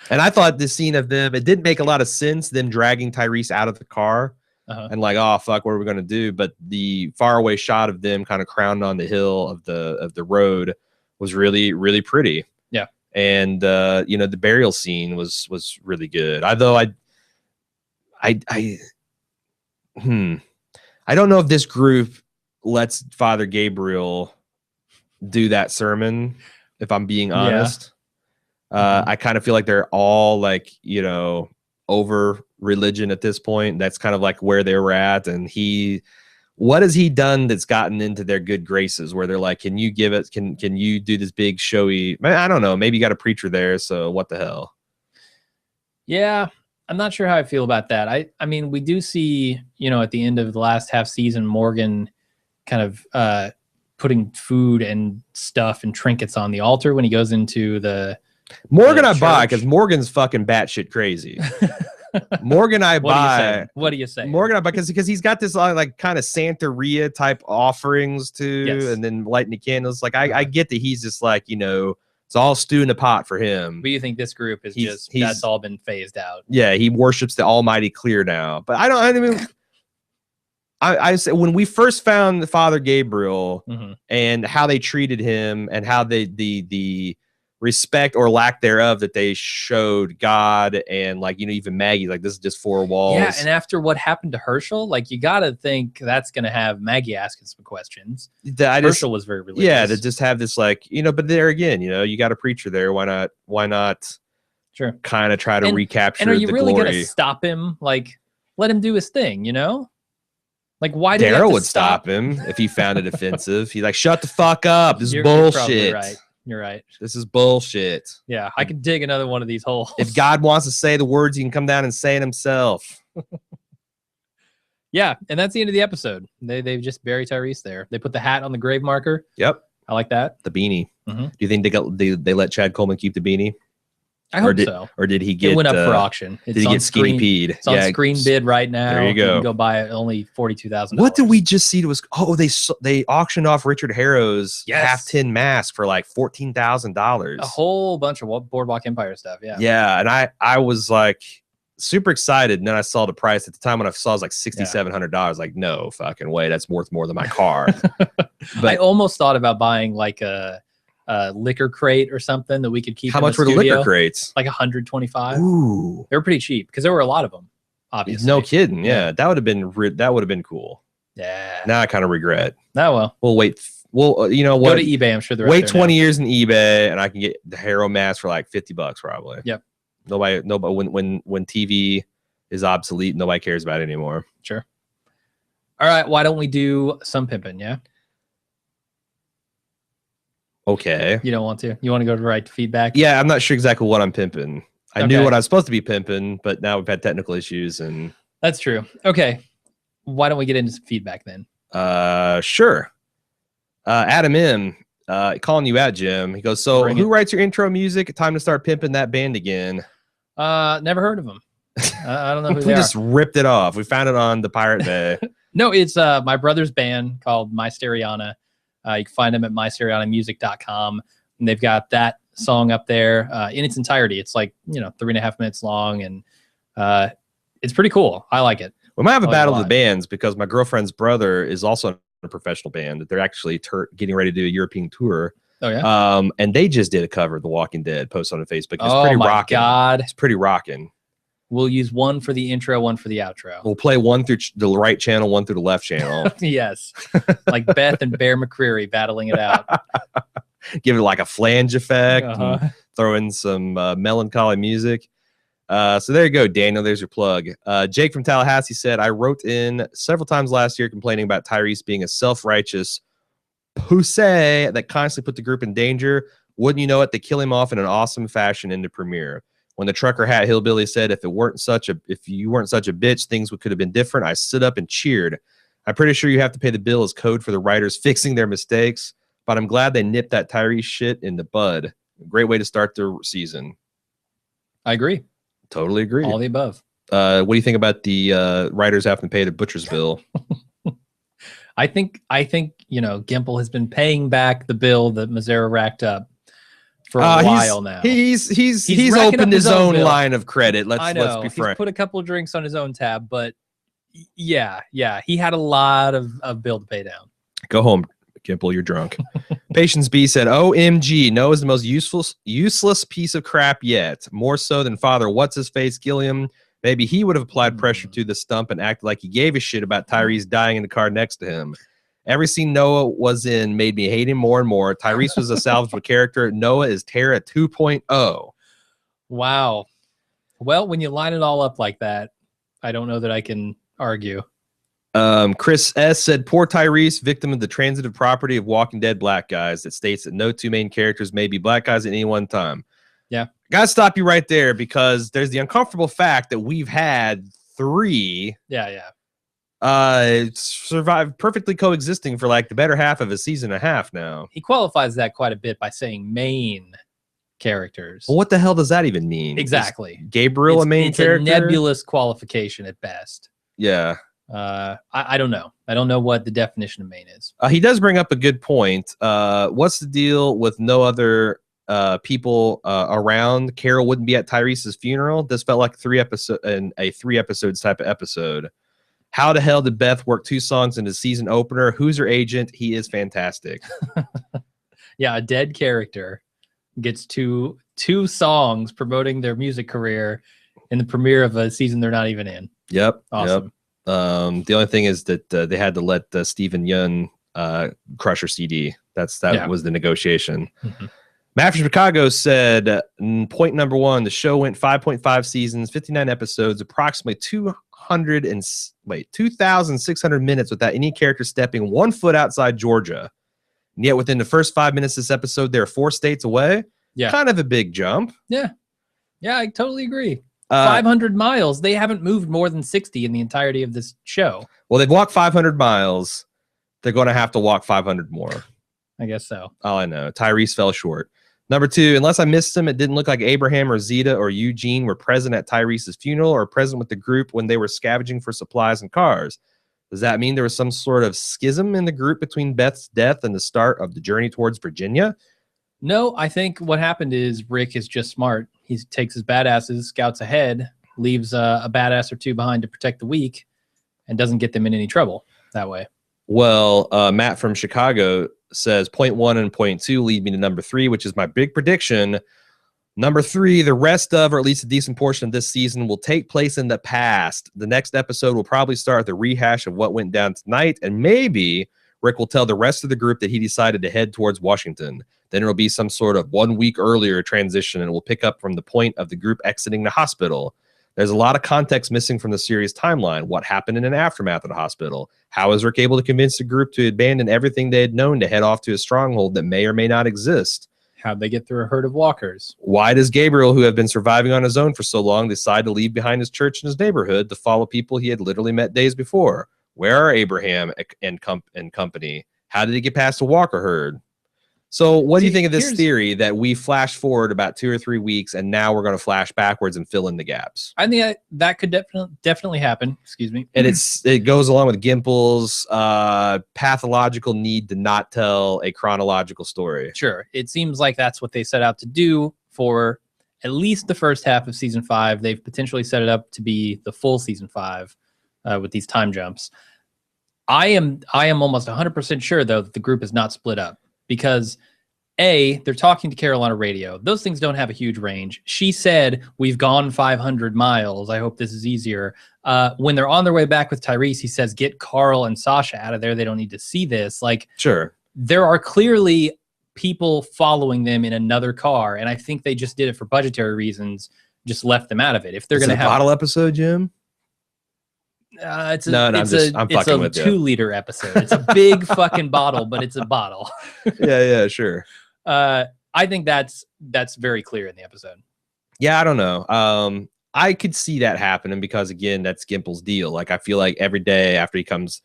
And I thought this scene of them, it didn't make a lot of sense, them dragging Tyrese out of the car and like, oh, fuck, what are we going to do? But the faraway shot of them kind of crowned on the hill of the road was really, really pretty. Yeah. And, you know, the burial scene was really good. Although I don't know if this group lets Father Gabriel do that sermon, if I'm being honest. I kind of feel like they're all like, you know, over religion at this point. That's kind of like where they were at. And what has he done that's gotten into their good graces where they're like, can you give it, can you do this big showy, I don't know, maybe you got a preacher there, so what the hell? Yeah, I'm not sure how I feel about that. I mean, we do see, you know, at the end of the last half season, Morgan kind of putting food and stuff and trinkets on the altar when he goes into the Morgan I buy, because Morgan's fucking batshit crazy. Morgan I buy. What do you say? Morgan I buy because he's got this like kind of Santeria type offerings too, and then lighting the candles. Like I get that he's just like, you know, it's all stew in the pot for him. But you think this group is that's all been phased out? Yeah, he worships the Almighty Clear now. But I say when we first found Father Gabriel and how they treated him and how the respect or lack thereof that they showed God and like, you know, even Maggie, like this is just 4 walls. Yeah, and after what happened to Herschel, like you got to think that's going to have Maggie asking some questions. Herschel was very religious. Yeah, to just have this like, you know, but there again, you know, you got a preacher there. Why not? Sure. Kind of try to recapture. And are you really going to stop him? Like, let him do his thing, you know? Like, why did Daryl would stop him if he found it offensive? He's like, shut the fuck up. This is bullshit. You're right. This is bullshit. Yeah, I could dig another one of these holes. If God wants to say the words, he can come down and say it himself. Yeah, and that's the end of the episode. They've just buried Tyrese there. They put the hat on the grave marker. Yep. I like that. The beanie. Do you think they let Chad Coleman keep the beanie? I hope so. Or did he get? It went up for auction. Did he get skinny peed? It's on screen bid right now. There you go. You can go buy it only $42,000. What did we just see? They auctioned off Richard Harrow's half tin mask for like $14,000. A whole bunch of Boardwalk Empire stuff. Yeah. Yeah, and I was like super excited, and then I saw the price at the time when I saw it was like $6,700. Like, no fucking way, that's worth more than my car. But I almost thought about buying like a liquor crate or something that we could keep. How much were the liquor crates? Like 125. Ooh, they were pretty cheap because there were a lot of them. Obviously, no kidding. Yeah, that would have been cool. Yeah. Now I kind of regret. Oh well. We'll wait. Well, you know what? Go to eBay. I'm sure they're wait 20 years in eBay, and I can get the Harrow mask for like $50 probably. Yep. Nobody. When TV is obsolete, nobody cares about it anymore. Sure. All right. Why don't we do some pimping? Yeah. Okay. You don't want to? You want to go right to feedback? Yeah, I'm not sure exactly what I'm pimping. I knew what I was supposed to be pimping, but now we've had technical issues and that's true. Okay. Why don't we get into some feedback then? Sure. Adam M. Calling you out, Jim. He goes, so who writes your intro music? Time to start pimping that band again. Never heard of them. I don't know who we just ripped it off. We found it on the Pirate Bay. No, it's my brother's band called My Stereana. You can find them at mystereanamusic.com. And they've got that song up there in its entirety. It's like, 3.5 minutes long, and it's pretty cool. I like it. We might have a I like battle a of the lot. bands because my girlfriend's brother is also in a professional band. They're actually getting ready to do a European tour. Oh yeah. And they just did a cover of The Walking Dead, posted on Facebook. It's Oh pretty my rocking. God. It's pretty rocking. We'll use one for the intro, one for the outro. We'll play one through the right channel, one through the left channel. Yes. Like Beth and Bear McCreary battling it out. Give it like a flange effect. Uh-huh. And throw in some melancholy music. So there you go, Daniel. There's your plug. Jake from Tallahassee said, I wrote in several times last year complaining about Tyrese being a self-righteous pussy that constantly put the group in danger. Wouldn't you know it, they kill him off in an awesome fashion in the premiere. When the trucker hat hillbilly said, if you weren't such a bitch, things could have been different, I stood up and cheered. I'm pretty sure you have to pay the bill as code for the writers fixing their mistakes, but I'm glad they nipped that Tyrese shit in the bud. Great way to start the season. I agree. Totally agree. All the above. What do you think about the writers having to pay the butcher's bill? I think Gimple has been paying back the bill that Mazzara racked up for a while now. He's racking opened up his own bill. line of credit. Let's be He's frank. put a couple of drinks on his own tab, but yeah, he had a lot of bill to pay down. Go home, Gimple. You're drunk. Patience B said, OMG, Noah is the most useless piece of crap yet. More so than Father What's-His-Face, Gilliam. Maybe he would have applied pressure to the stump and acted like he gave a shit about Tyrese dying in the car next to him. Every scene Noah was in made me hate him more and more. Tyrese was a salvageable character. Noah is Tara 2.0. Wow. Well, when you line it all up like that, I don't know that I can argue. Chris S. said, poor Tyrese, victim of the transitive property of Walking Dead black guys that states that no two main characters may be black guys at any one time. Yeah. Gotta stop you right there because there's the uncomfortable fact that we've had 3 survive perfectly coexisting for like the better half of a season and a half now. He qualifies that quite a bit by saying main characters. Well, what the hell does that even mean? Exactly. Is Gabriel a main character? It's a nebulous qualification at best. Yeah. I don't know. I don't know what the definition of main is. He does bring up a good point. What's the deal with no other people around? Carol wouldn't be at Tyrese's funeral. This felt like a 3 episodes type of episode. How the hell did Beth work 2 songs in the season opener? Who's her agent? He is fantastic. Yeah, a dead character gets two songs promoting their music career in the premiere of a season they're not even in. Yep. Awesome. Yep. The only thing is that they had to let Stephen Yun crush her CD. That was the negotiation. Mm-hmm. Matt from Chicago said, point number 1, the show went 5.5 seasons, 59 episodes, approximately 2,600 minutes without any character stepping 1 foot outside Georgia. And yet within the first 5 minutes of this episode, they're 4 states away. Yeah. Kind of a big jump. Yeah. Yeah, I totally agree. 500 miles. They haven't moved more than 60 in the entirety of this show. Well, they've walked 500 miles. They're going to have to walk 500 more. I guess so. All I know. Tyrese fell short. Number 2, unless I missed them, it didn't look like Abraham or Zeta or Eugene were present at Tyrese's funeral or present with the group when they were scavenging for supplies and cars. Does that mean there was some sort of schism in the group between Beth's death and the start of the journey towards Virginia? No, I think what happened is Rick is just smart. He takes his badasses, scouts ahead, leaves a badass or 2 behind to protect the weak, and doesn't get them in any trouble that way. Well, Matt from Chicago says point 1 and point 2 lead me to number 3, which is my big prediction. Number 3, the rest of, or at least a decent portion of this season will take place in the past. The next episode will probably start the rehash of what went down tonight, and maybe Rick will tell the rest of the group that he decided to head towards Washington. Then it'll be some sort of 1 week earlier transition, and we'll pick up from the point of the group exiting the hospital. There's a lot of context missing from the series timeline. What happened in an aftermath of the hospital? How is Rick able to convince the group to abandon everything they had known to head off to a stronghold that may or may not exist? How'd they get through a herd of walkers? Why does Gabriel, who had been surviving on his own for so long, decide to leave behind his church and his neighborhood to follow people he had literally met days before? Where are Abraham and company? How did he get past the walker herd? So what do you think of this theory that we flash forward about 2 or 3 weeks and now we're going to flash backwards and fill in the gaps? I think that could definitely happen. Excuse me. And it goes along with Gimple's pathological need to not tell a chronological story. Sure. It seems like that's what they set out to do for at least the first half of season 5. They've potentially set it up to be the full season 5. with these time jumps. I am almost 100% sure though that the group is not split up because they're talking to Carolina radio. Those things don't have a huge range. She said, "We've gone 500 miles. I hope this is easier." When they're on their way back with Tyrese, he says, "Get Carl and Sasha out of there. They don't need to see this." Like, sure, there are clearly people following them in another car, and I think they just did it for budgetary reasons. Just left them out of it. If they're going to have a bottle episode, Jim. It's a 2-liter episode. It's a big fucking bottle, but it's a bottle. Yeah, sure. I think that's very clear in the episode. Yeah, I don't know. I could see that happening because again, that's Gimple's deal. Like I feel like every day after he comes,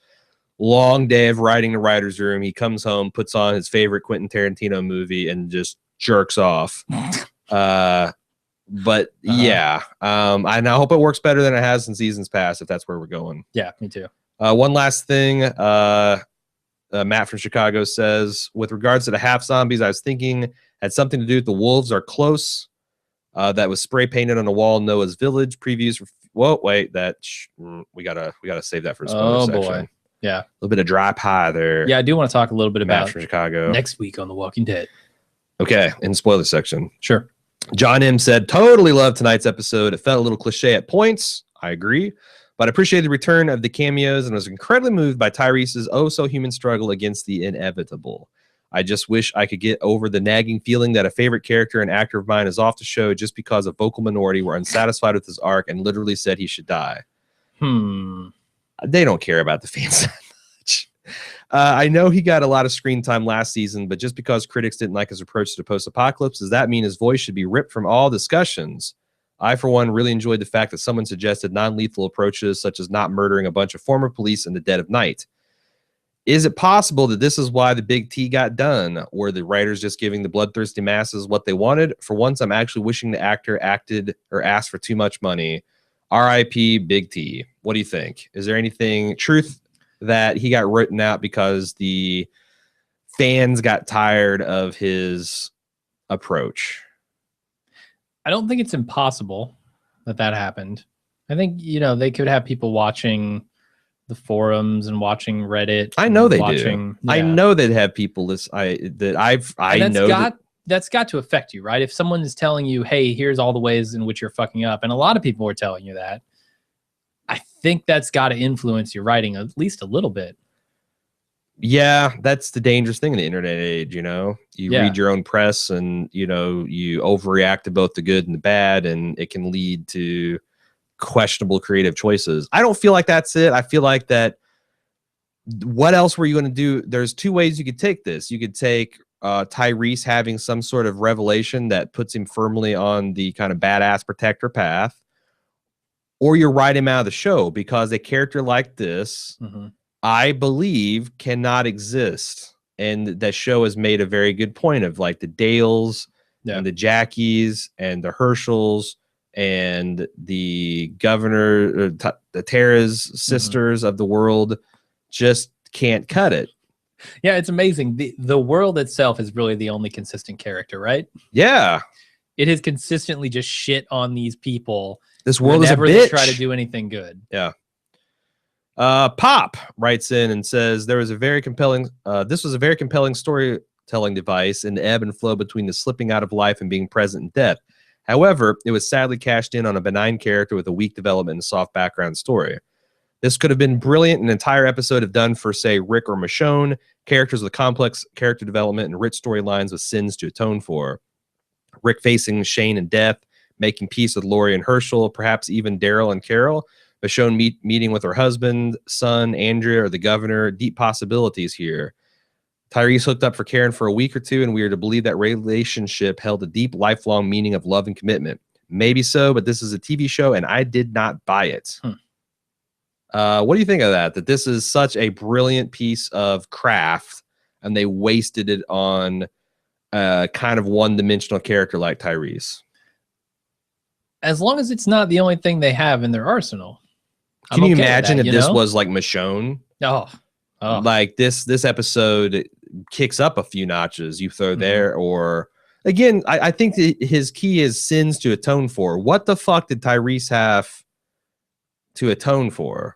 long day of writing the writer's room, he comes home, puts on his favorite Quentin Tarantino movie, and just jerks off. But yeah, I hope it works better than it has in seasons past, if that's where we're going. Yeah, me too. One last thing, Matt from Chicago says, with regards to the half zombies, I was thinking had something to do with the wolves are close. That was spray painted on the wall in Noah's Village. Previews. Whoa, wait, we gotta save that for a spoiler section. Boy, yeah, a little bit of dry pie there. Yeah, I do want to talk a little bit Matt about from Chicago next week on The Walking Dead. Okay, in the spoiler section, sure. John M said, totally loved tonight's episode. It felt a little cliche at points. I agree. But I appreciated the return of the cameos and was incredibly moved by Tyrese's oh-so-human struggle against the inevitable. I just wish I could get over the nagging feeling that a favorite character and actor of mine is off the show just because a vocal minority were unsatisfied with his arc and literally said he should die. They don't care about the fans that much. I know he got a lot of screen time last season, but just because critics didn't like his approach to post-apocalypse, does that mean his voice should be ripped from all discussions? I, for one, really enjoyed the fact that someone suggested non-lethal approaches, such as not murdering a bunch of former police in the dead of night. Is it possible that this is why the Big T got done? Were the writers just giving the bloodthirsty masses what they wanted? For once, I'm actually wishing the actor acted or asked for too much money. R.I.P. Big T. What do you think? Is there anything truth that he got written out because the fans got tired of his approach? I don't think it's impossible that happened. I think, they could have people watching the forums and watching Reddit. I know they do. Yeah. I know they'd have people that's got to affect you, right? If someone is telling you, hey, here's all the ways in which you're fucking up, and a lot of people are telling you that, I think that's got to influence your writing at least a little bit. Yeah, that's the dangerous thing in the internet age, You read your own press and, you overreact to both the good and the bad, and it can lead to questionable creative choices. I don't feel like that's it. I feel like that what else were you going to do? There's two ways you could take this. You could take Tyrese having some sort of revelation that puts him firmly on the kind of badass protector path, or you write him out of the show, because a character like this, I believe, cannot exist. And that show has made a very good point of like the Dales and the Jackies and the Herschels and the governor, the Tara's sisters of the world just can't cut it. Yeah, it's amazing. The world itself is really the only consistent character, right? Yeah. It has consistently just shit on these people. This world is a bitch. They try to do anything good. Yeah. Pop writes in and says this was a very compelling storytelling device in the ebb and flow between the slipping out of life and being present in death. However, it was sadly cashed in on a benign character with a weak development and soft background story. This could have been brilliant, an entire episode have done for, say, Rick or Michonne, characters with complex character development and rich storylines with sins to atone for. Rick facing Shane and death, making peace with Lori and Herschel, perhaps even Daryl and Carol. Michonne meeting with her husband, son, Andrea, or the governor. Deep possibilities here. Tyrese hooked up for Karen for a week or two, and we are to believe that relationship held a deep, lifelong meaning of love and commitment. Maybe so, but this is a TV show, and I did not buy it. What do you think of that? That this is such a brilliant piece of craft, and they wasted it on kind of one-dimensional character like Tyrese. As long as it's not the only thing they have in their arsenal. Can you imagine if this was like Michonne? Oh. Like this episode kicks up a few notches. You throw there, or again, I think his key is sins to atone for. What the fuck did Tyrese have to atone for?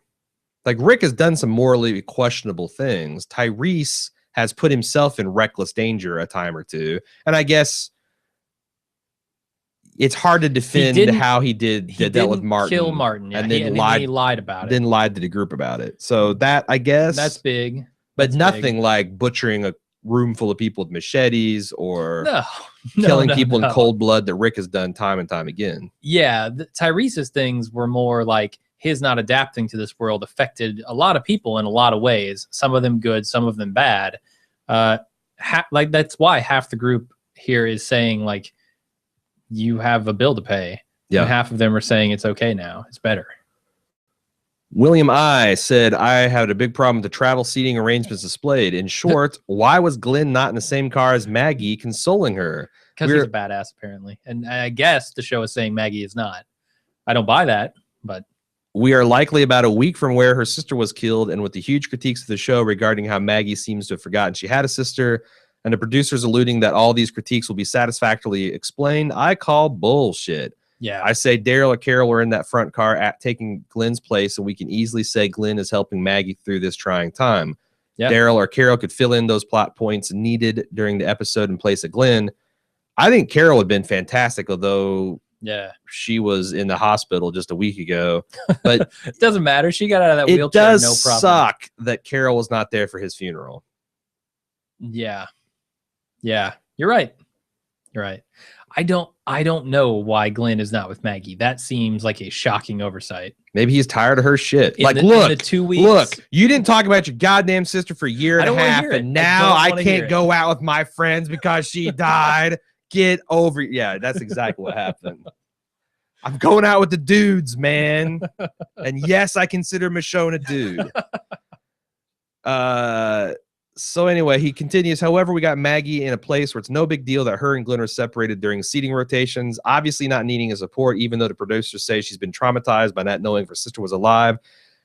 Like Rick has done some morally questionable things. Tyrese has put himself in reckless danger a time or two. And I guess it's hard to defend how he dealt with Martin. Kill Martin, yeah. And then he lied about it. Then lied to the group about it. So that, I guess, that's big. But nothing like butchering a room full of people with machetes or killing people in cold blood that Rick has done time and time again. Yeah, Tyrese's things were more like his not adapting to this world affected a lot of people in a lot of ways. Some of them good, some of them bad. Like that's why half the group here is saying like, you have a bill to pay. Yeah. And half of them are saying it's okay now. It's better. William I. said, I had a big problem with the travel seating arrangements displayed. In short, why was Glenn not in the same car as Maggie consoling her? Because he's a badass, apparently. And I guess the show is saying Maggie is not. I don't buy that, but... We are likely about a week from where her sister was killed, and with the huge critiques of the show regarding how Maggie seems to have forgotten she had a sister, and the producers alluding that all these critiques will be satisfactorily explained, I call bullshit. Yeah. I say Daryl or Carol are in that front car taking Glenn's place, and we can easily say Glenn is helping Maggie through this trying time. Yeah. Daryl or Carol could fill in those plot points needed during the episode in place of Glenn. I think Carol would have been fantastic, although she was in the hospital just a week ago. But it doesn't matter. She got out of that wheelchair, no problem. It does suck that Carol was not there for his funeral. Yeah. Yeah, you're right. You're right. I don't know why Glenn is not with Maggie. That seems like a shocking oversight. Maybe he's tired of her shit. Like, look, in the 2 weeks, look, you didn't talk about your goddamn sister for a year and a half, and now I can't go out with my friends because she died. Get over it. Yeah, that's exactly what happened. I'm going out with the dudes, man. And yes, I consider Michonne a dude. So anyway, he continues, however, we got Maggie in a place where it's no big deal that her and Glenn are separated during seating rotations, obviously not needing his support, even though the producers say she's been traumatized by not knowing if her sister was alive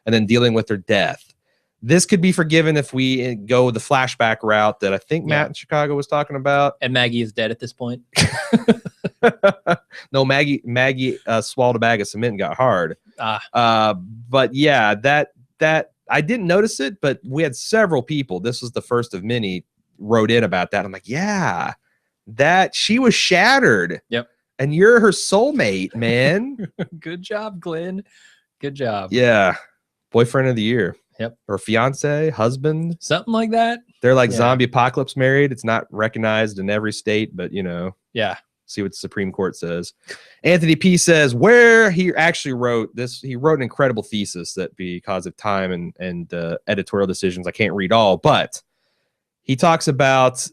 and then dealing with her death. This could be forgiven if we go the flashback route that I think Matt in Chicago was talking about. And Maggie is dead at this point. No, Maggie swallowed a bag of cement and got hard. But yeah, that I didn't notice it, but we had several people. This was the first of many wrote in about that. I'm like, yeah, that she was shattered. Yep. And you're her soulmate, man. Good job, Glenn. Good job. Yeah. Boyfriend of the year. Yep. Or fiance, husband. Something like that. They're like zombie apocalypse married. It's not recognized in every state, but you know. Yeah. See what the Supreme Court says. Anthony P says where he actually wrote this. He wrote an incredible thesis that because of time and editorial decisions, I can't read all, but he talks about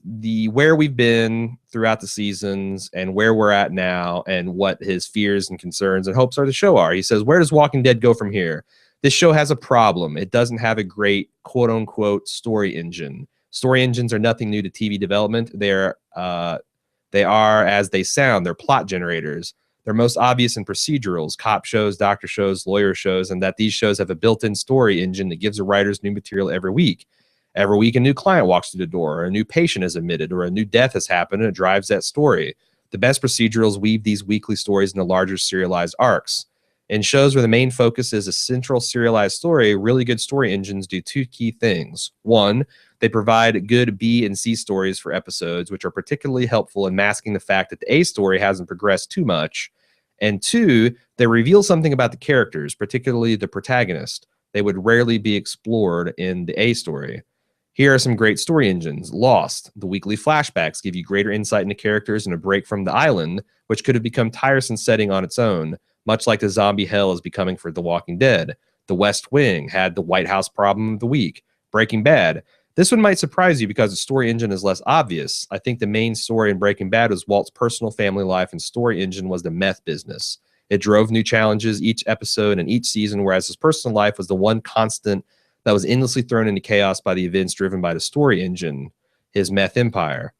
where we've been throughout the seasons and where we're at now and what his fears and concerns and hopes of the show are. He says, where does Walking Dead go from here? This show has a problem. It doesn't have a great quote unquote story engine. Story engines are nothing new to TV development. They are, as they sound, they're plot generators. They're most obvious in procedurals, cop shows, doctor shows, lawyer shows, and that these shows have a built-in story engine that gives the writers new material every week. Every week, a new client walks through the door, or a new patient is admitted, or a new death has happened, and it drives that story. The best procedurals weave these weekly stories into larger serialized arcs. In shows where the main focus is a central serialized story, really good story engines do two key things. One, they provide good B and C stories for episodes, which are particularly helpful in masking the fact that the A story hasn't progressed too much. And two, they reveal something about the characters, particularly the protagonist. They would rarely be explored in the A story. Here are some great story engines. Lost, the weekly flashbacks give you greater insight into characters and a break from the island, which could have become tiresome setting on its own, much like the zombie hell is becoming for The Walking Dead. The West Wing had the White House problem of the week. Breaking Bad. This one might surprise you because the story engine is less obvious. I think the main story in Breaking Bad was Walt's personal family life, and story engine was the meth business. It drove new challenges each episode and each season, whereas his personal life was the one constant that was endlessly thrown into chaos by the events driven by the story engine, his meth empire.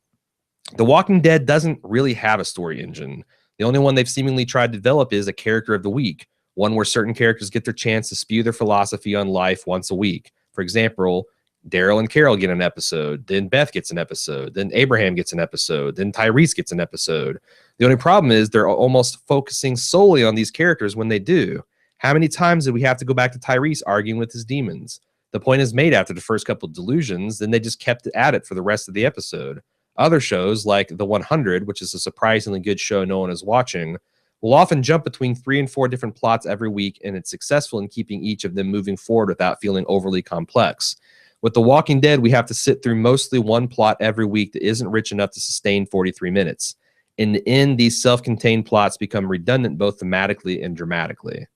The Walking Dead doesn't really have a story engine. The only one they've seemingly tried to develop is a character of the week, one where certain characters get their chance to spew their philosophy on life once a week. For example, Daryl and Carol get an episode, then Beth gets an episode, then Abraham gets an episode, then Tyrese gets an episode. The only problem is they're almost focusing solely on these characters when they do. How many times did we have to go back to Tyrese arguing with his demons? The point is made after the first couple of delusions, then they just kept at it for the rest of the episode. Other shows, like The 100, which is a surprisingly good show no one is watching, will often jump between 3 and 4 different plots every week, and it's successful in keeping each of them moving forward without feeling overly complex. With The Walking Dead, we have to sit through mostly one plot every week that isn't rich enough to sustain 43 minutes. In the end, these self-contained plots become redundant both thematically and dramatically.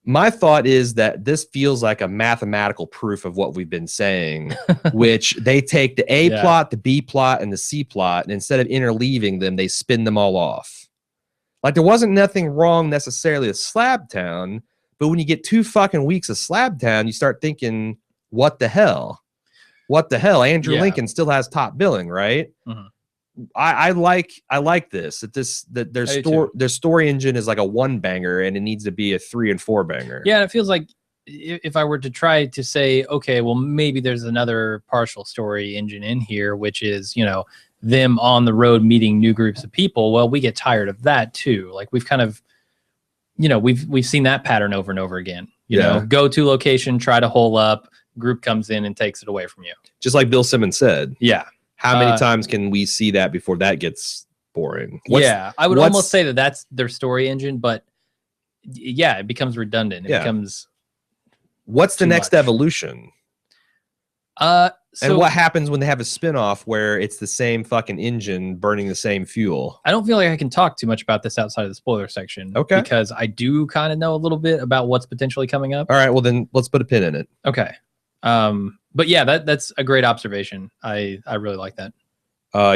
My thought is that this feels like a mathematical proof of what we've been saying, which they take the A plot, the B plot, and the C plot, and instead of interleaving them, they spin them all off. Like, there wasn't nothing wrong necessarily with Slabtown, but when you get 2 fucking weeks of Slabtown, you start thinking, what the hell? What the hell? Andrew Lincoln still has top billing, right? Mm-hmm. I like this. That their story engine is like a 1-banger, and it needs to be a 3 and 4-banger. Yeah, and it feels like if I were to try to say, okay, well, maybe there's another partial story engine in here, which is, you know, them on the road meeting new groups of people. Well, we get tired of that too. Like, we've kind of, you know, we've seen that pattern over and over again. You know, go to location, try to hole up, group comes in and takes it away from you. Just like Bill Simmons said. Yeah. How many times can we see that before that gets boring? I would almost say that that's their story engine, but yeah, it becomes redundant. It becomes. What's the next evolution? So, and what happens when they have a spinoff where it's the same fucking engine burning the same fuel? I don't feel like I can talk too much about this outside of the spoiler section. Okay. Because I do kind of know a little bit about what's potentially coming up. All right. Well, then let's put a pin in it. Okay. But yeah, that's a great observation. I really like that.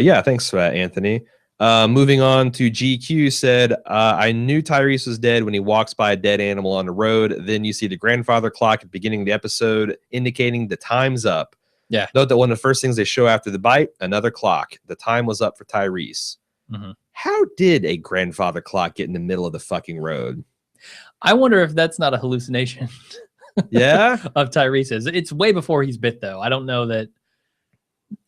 Yeah, thanks for that, Anthony. Moving on to GQ said, I knew Tyrese was dead when he walks by a dead animal on the road. Then you see the grandfather clock at the beginning of the episode indicating the time's up. Yeah. Note that one of the first things they show after the bite, another clock. The time was up for Tyrese. Mm-hmm. How did a grandfather clock get in the middle of the fucking road? I wonder if that's not a hallucination. Yeah. Of Tyrese's. It's way before he's bit, though. I don't know that.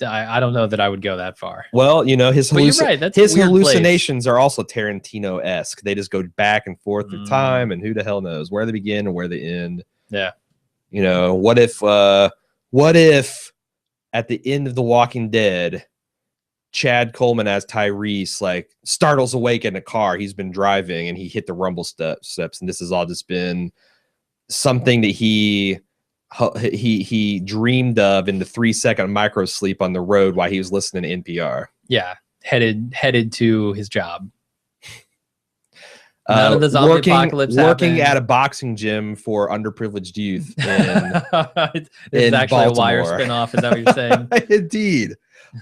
I don't know that I would go that far. Well, you know, his hallucinations place. are also Tarantino-esque. They just go back and forth through time, and who the hell knows where they begin and where they end. Yeah. You know, what if at the end of The Walking Dead, Chad Coleman as Tyrese like startles awake in a car he's been driving, and he hit the rumble steps, and this has all just been something that he dreamed of in the 3-second micro sleep on the road while he was listening to NPR. Yeah, headed to his job. None of the zombie apocalypse working at a boxing gym for underprivileged youth in actually Baltimore. A Wire spinoff. Is that what you're saying? Indeed.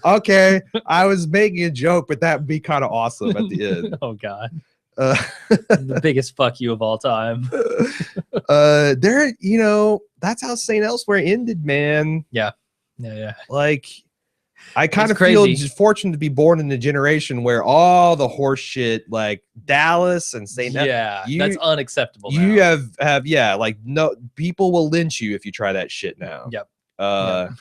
Okay, I was making a joke, but that would be kind of awesome at the end. Oh God. The biggest fuck you of all time. There, you know, that's how St. Elsewhere ended, man. Yeah. Like, I kind of feel just fortunate to be born in a generation where all the horse shit, like Dallas and St. that's unacceptable. You have like, no, people will lynch you if you try that shit now. Yep.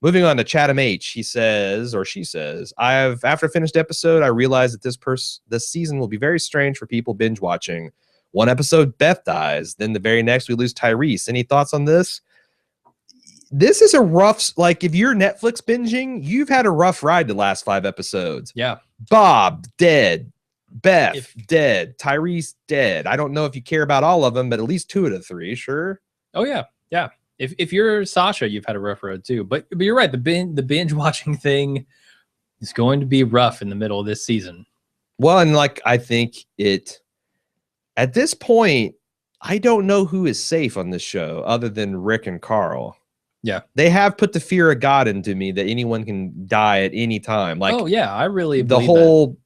Moving on to Chatham H, he says, or she says, after a finished episode, I realized that this season will be very strange for people binge watching. One episode, Beth dies. Then the very next, we lose Tyrese. Any thoughts on this? This is a rough, like, if you're Netflix binging, you've had a rough ride the last 5 episodes. Yeah. Bob, dead. Beth, dead. Tyrese, dead. I don't know if you care about all of them, but at least 2 of the 3, sure. Oh, yeah. Yeah. If you're Sasha, you've had a rough road too. But you're right. The binge watching thing is going to be rough in the middle of this season. Well, and like, I think at this point, I don't know who is safe on this show other than Rick and Carl. Yeah. They have put the fear of God into me that anyone can die at any time. Like, oh yeah, I really the whole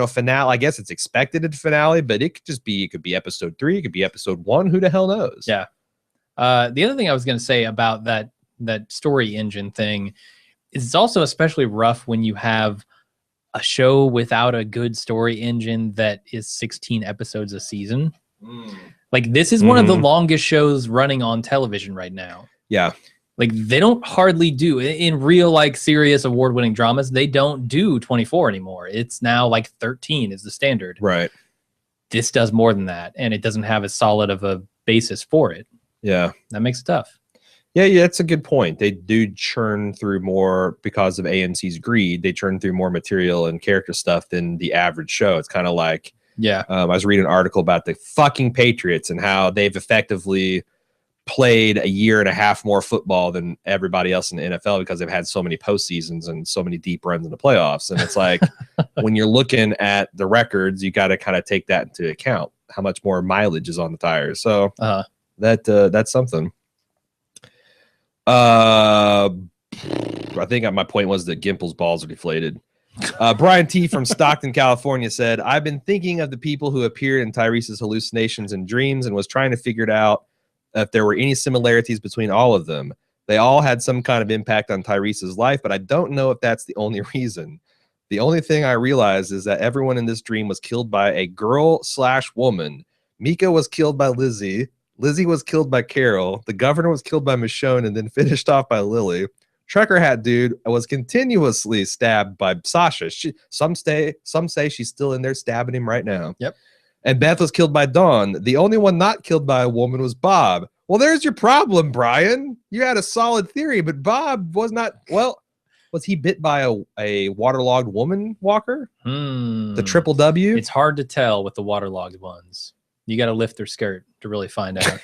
finale. I guess it's expected at the finale, but it could be episode 3, it could be episode 1. Who the hell knows? Yeah. The other thing I was going to say about that story engine thing is it's also especially rough when you have a show without a good story engine that is 16 episodes a season. Like, this is one of the longest shows running on television right now. Yeah. Like, they don't hardly do in real, like, serious award-winning dramas. They don't do 24 anymore. It's now like 13 is the standard. Right. this does more than that, and it doesn't have as solid of a basis for it. Yeah. That makes it tough. Yeah, that's a good point. They do churn through more because of AMC's greed. They churn through more material and character stuff than the average show. It's kind of like, I was reading an article about the fucking Patriots and how they've effectively played a year and a half more football than everybody else in the NFL because they've had so many postseasons and so many deep runs in the playoffs. And it's like, when you're looking at the records, you got to kind of take that into account, how much more mileage is on the tires. So that's something. I think my point was that Gimple's balls are deflated. Brian T. from Stockton, California said, I've been thinking of the people who appeared in Tyrese's hallucinations and dreams and was trying to figure it out if there were any similarities between all of them. They all had some kind of impact on Tyrese's life, but I don't know if that's the only reason. The only thing I realized is that everyone in this dream was killed by a girl/woman. Mika was killed by Lizzie. Lizzie was killed by Carol. The governor was killed by Michonne and then finished off by Lily. Trucker Hat Dude was continuously stabbed by Sasha. Some say she's still in there stabbing him right now. Yep. And Beth was killed by Dawn. The only one not killed by a woman was Bob. Well, there's your problem, Brian. You had a solid theory, but Bob was not. Well, was he bit by a waterlogged woman walker? The triple W? It's hard to tell with the waterlogged ones. You got to lift their skirt to really find out.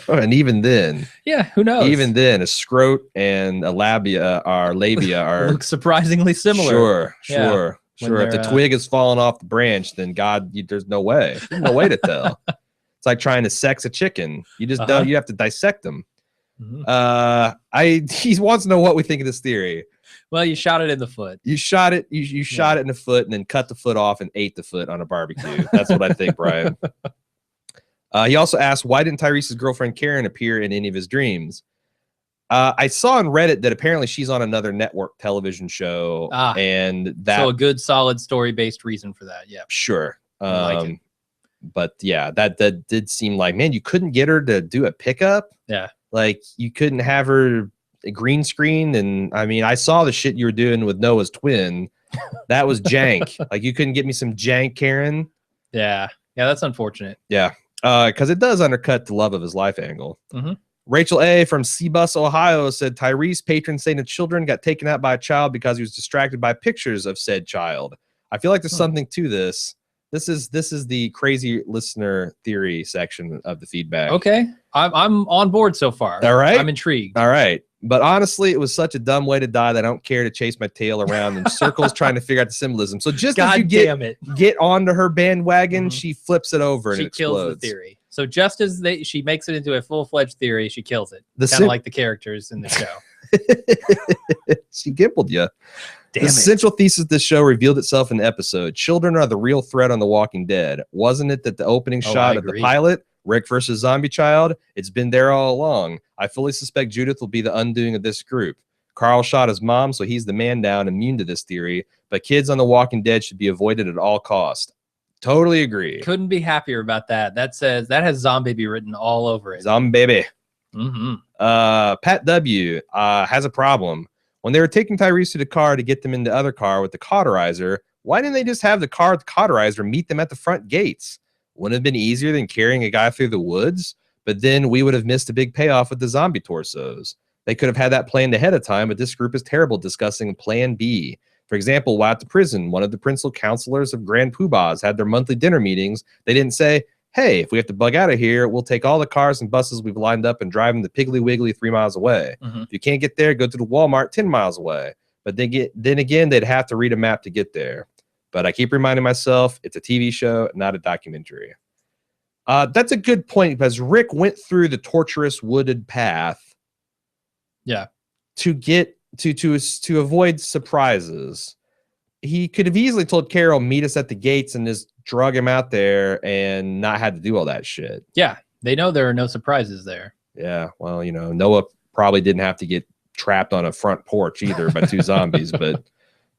And even then, who knows? Even then, a scrot and a labia are look surprisingly similar. Sure. If the twig is falling off the branch, then there's no way. There's no way to tell. It's like trying to sex a chicken. You just don't. You have to dissect them. He wants to know what we think of this theory. Well, you shot it in the foot. You shot it. You shot it in the foot and then cut the foot off and ate the foot on a barbecue. That's what I think, Brian. He also asked, why didn't Tyrese's girlfriend Karen appear in any of his dreams? I saw on Reddit that apparently she's on another network television show, and so a good, solid story-based reason for that. Yeah, sure. But yeah, that did seem like, man, you couldn't get her to do a pickup. Yeah, like you couldn't have her a green screen. And I mean, I saw the shit you were doing with Noah's twin. That was jank. Like you couldn't get me some jank Karen. Yeah, that's unfortunate. Yeah. Because it does undercut the love of his life angle. Rachel A. from Seabus, Ohio said Tyrese, patron saint of children, got taken out by a child because he was distracted by pictures of said child. I feel like there's something to this. This is the crazy listener theory section of the feedback. Okay, I'm on board so far. All right, I'm intrigued. All right, but honestly, it was such a dumb way to die that I don't care to chase my tail around in circles trying to figure out the symbolism. So just as you get onto her bandwagon, she flips it over and she kills the theory. So just as she makes it into a full-fledged theory, she kills it. Kind of like the characters in the show. She gimpled you. The central thesis of this show revealed itself in the episode. Children are the real threat on The Walking Dead. Wasn't it that the opening shot of the pilot, Rick versus Zombie Child? It's been there all along. I fully suspect Judith will be the undoing of this group. Carl shot his mom, so he's the man down, immune to this theory. But kids on The Walking Dead should be avoided at all costs. Totally agree. Couldn't be happier about that. That has Zombaby written all over it. Zombaby. Pat W. Has a problem. When they were taking Tyrese to the car to get them in the other car with the cauterizer, why didn't they just have the car with the cauterizer meet them at the front gates? Wouldn't it have been easier than carrying a guy through the woods? But then we would have missed a big payoff with the zombie torsos. They could have had that planned ahead of time, but this group is terrible discussing plan B. For example, while at the prison, one of the principal counselors of Grand Poobahs had their monthly dinner meetings. They didn't say, hey, if we have to bug out of here, we'll take all the cars and buses we've lined up and drive them to Piggly Wiggly 3 miles away. If you can't get there, go to the Walmart 10 miles away. But then again, they'd have to read a map to get there. But I keep reminding myself, it's a TV show, not a documentary. That's a good point because Rick went through the torturous wooded path. Yeah. To get to avoid surprises. He could have easily told Carol, meet us at the gates and just drug him out there and not had to do all that shit. Yeah. They know there are no surprises there. Yeah. Well, you know, Noah probably didn't have to get trapped on a front porch either by 2 zombies, but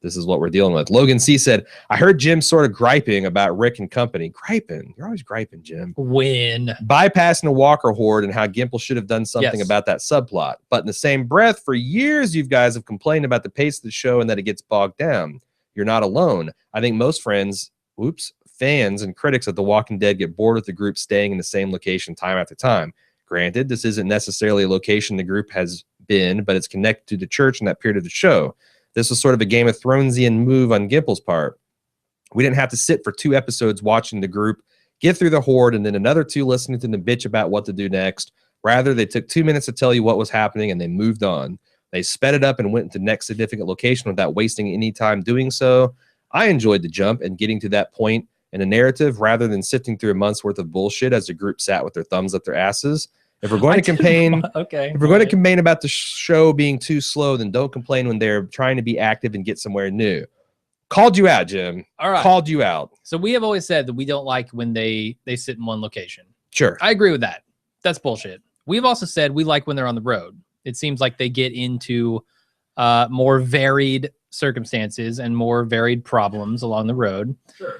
this is what we're dealing with. Logan C said, I heard Jim sort of griping about Rick and company. Griping? You're always griping, Jim. When? Bypassing the Walker horde and how Gimple should have done something about that subplot. But in the same breath, for years, you guys have complained about the pace of the show and that it gets bogged down. You're not alone. I think most fans fans and critics of The Walking Dead get bored with the group staying in the same location time after time. Granted, this isn't necessarily a location the group has been, but it's connected to the church in that period of the show. This was sort of a Game of Thronesian move on Gimple's part. We didn't have to sit for 2 episodes watching the group get through the horde and then another 2 listening to them bitch about what to do next. Rather, they took 2 minutes to tell you what was happening and they moved on. They sped it up and went to the next significant location without wasting any time doing so. I enjoyed the jump and getting to that point in a narrative rather than sifting through a month's worth of bullshit as the group sat with their thumbs up their asses. If we're going to complain, if we're going to complain about the show being too slow, then don't complain when they're trying to be active and get somewhere new. Called you out, Jim. All right. Called you out. So we have always said that we don't like when they sit in one location. Sure. I agree with that. That's bullshit. We've also said we like when they're on the road. It seems like they get into more varied circumstances and more varied problems along the road. Sure.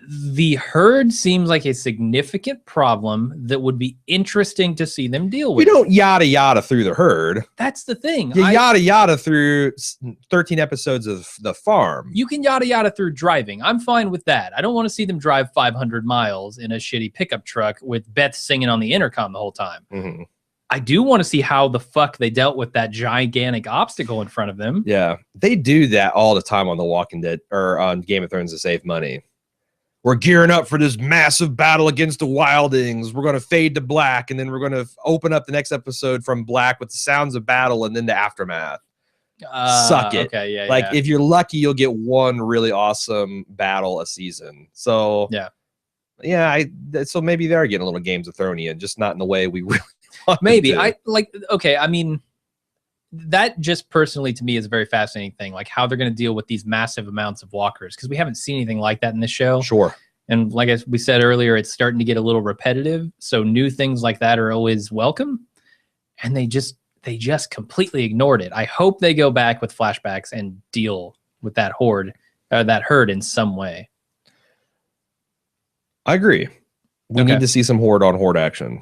The herd seems like a significant problem that would be interesting to see them deal with. We don't yada yada through the herd. That's the thing. You yada yada through 13 episodes of The Farm. You can yada yada through driving. I'm fine with that. I don't want to see them drive 500 miles in a shitty pickup truck with Beth singing on the intercom the whole time. Mm-hmm. I do want to see how the fuck they dealt with that gigantic obstacle in front of them. Yeah, they do that all the time on The Walking Dead or on Game of Thrones to save money. We're gearing up for this massive battle against the wildlings. We're going to fade to black, and then we're going to open up the next episode from black with the sounds of battle and then the aftermath. Suck it. Okay, yeah. Like, if you're lucky, you'll get one really awesome battle a season. So, so maybe they are getting a little Games of Thrones, just not in the way we really want maybe. to. I mean, that just personally to me is a very fascinating thing, like how they're going to deal with these massive amounts of walkers, because we haven't seen anything like that in this show. Sure. And like we said earlier, it's starting to get a little repetitive. So new things like that are always welcome. And they just completely ignored it. I hope they go back with flashbacks and deal with that herd in some way. I agree. We need to see some horde on horde action.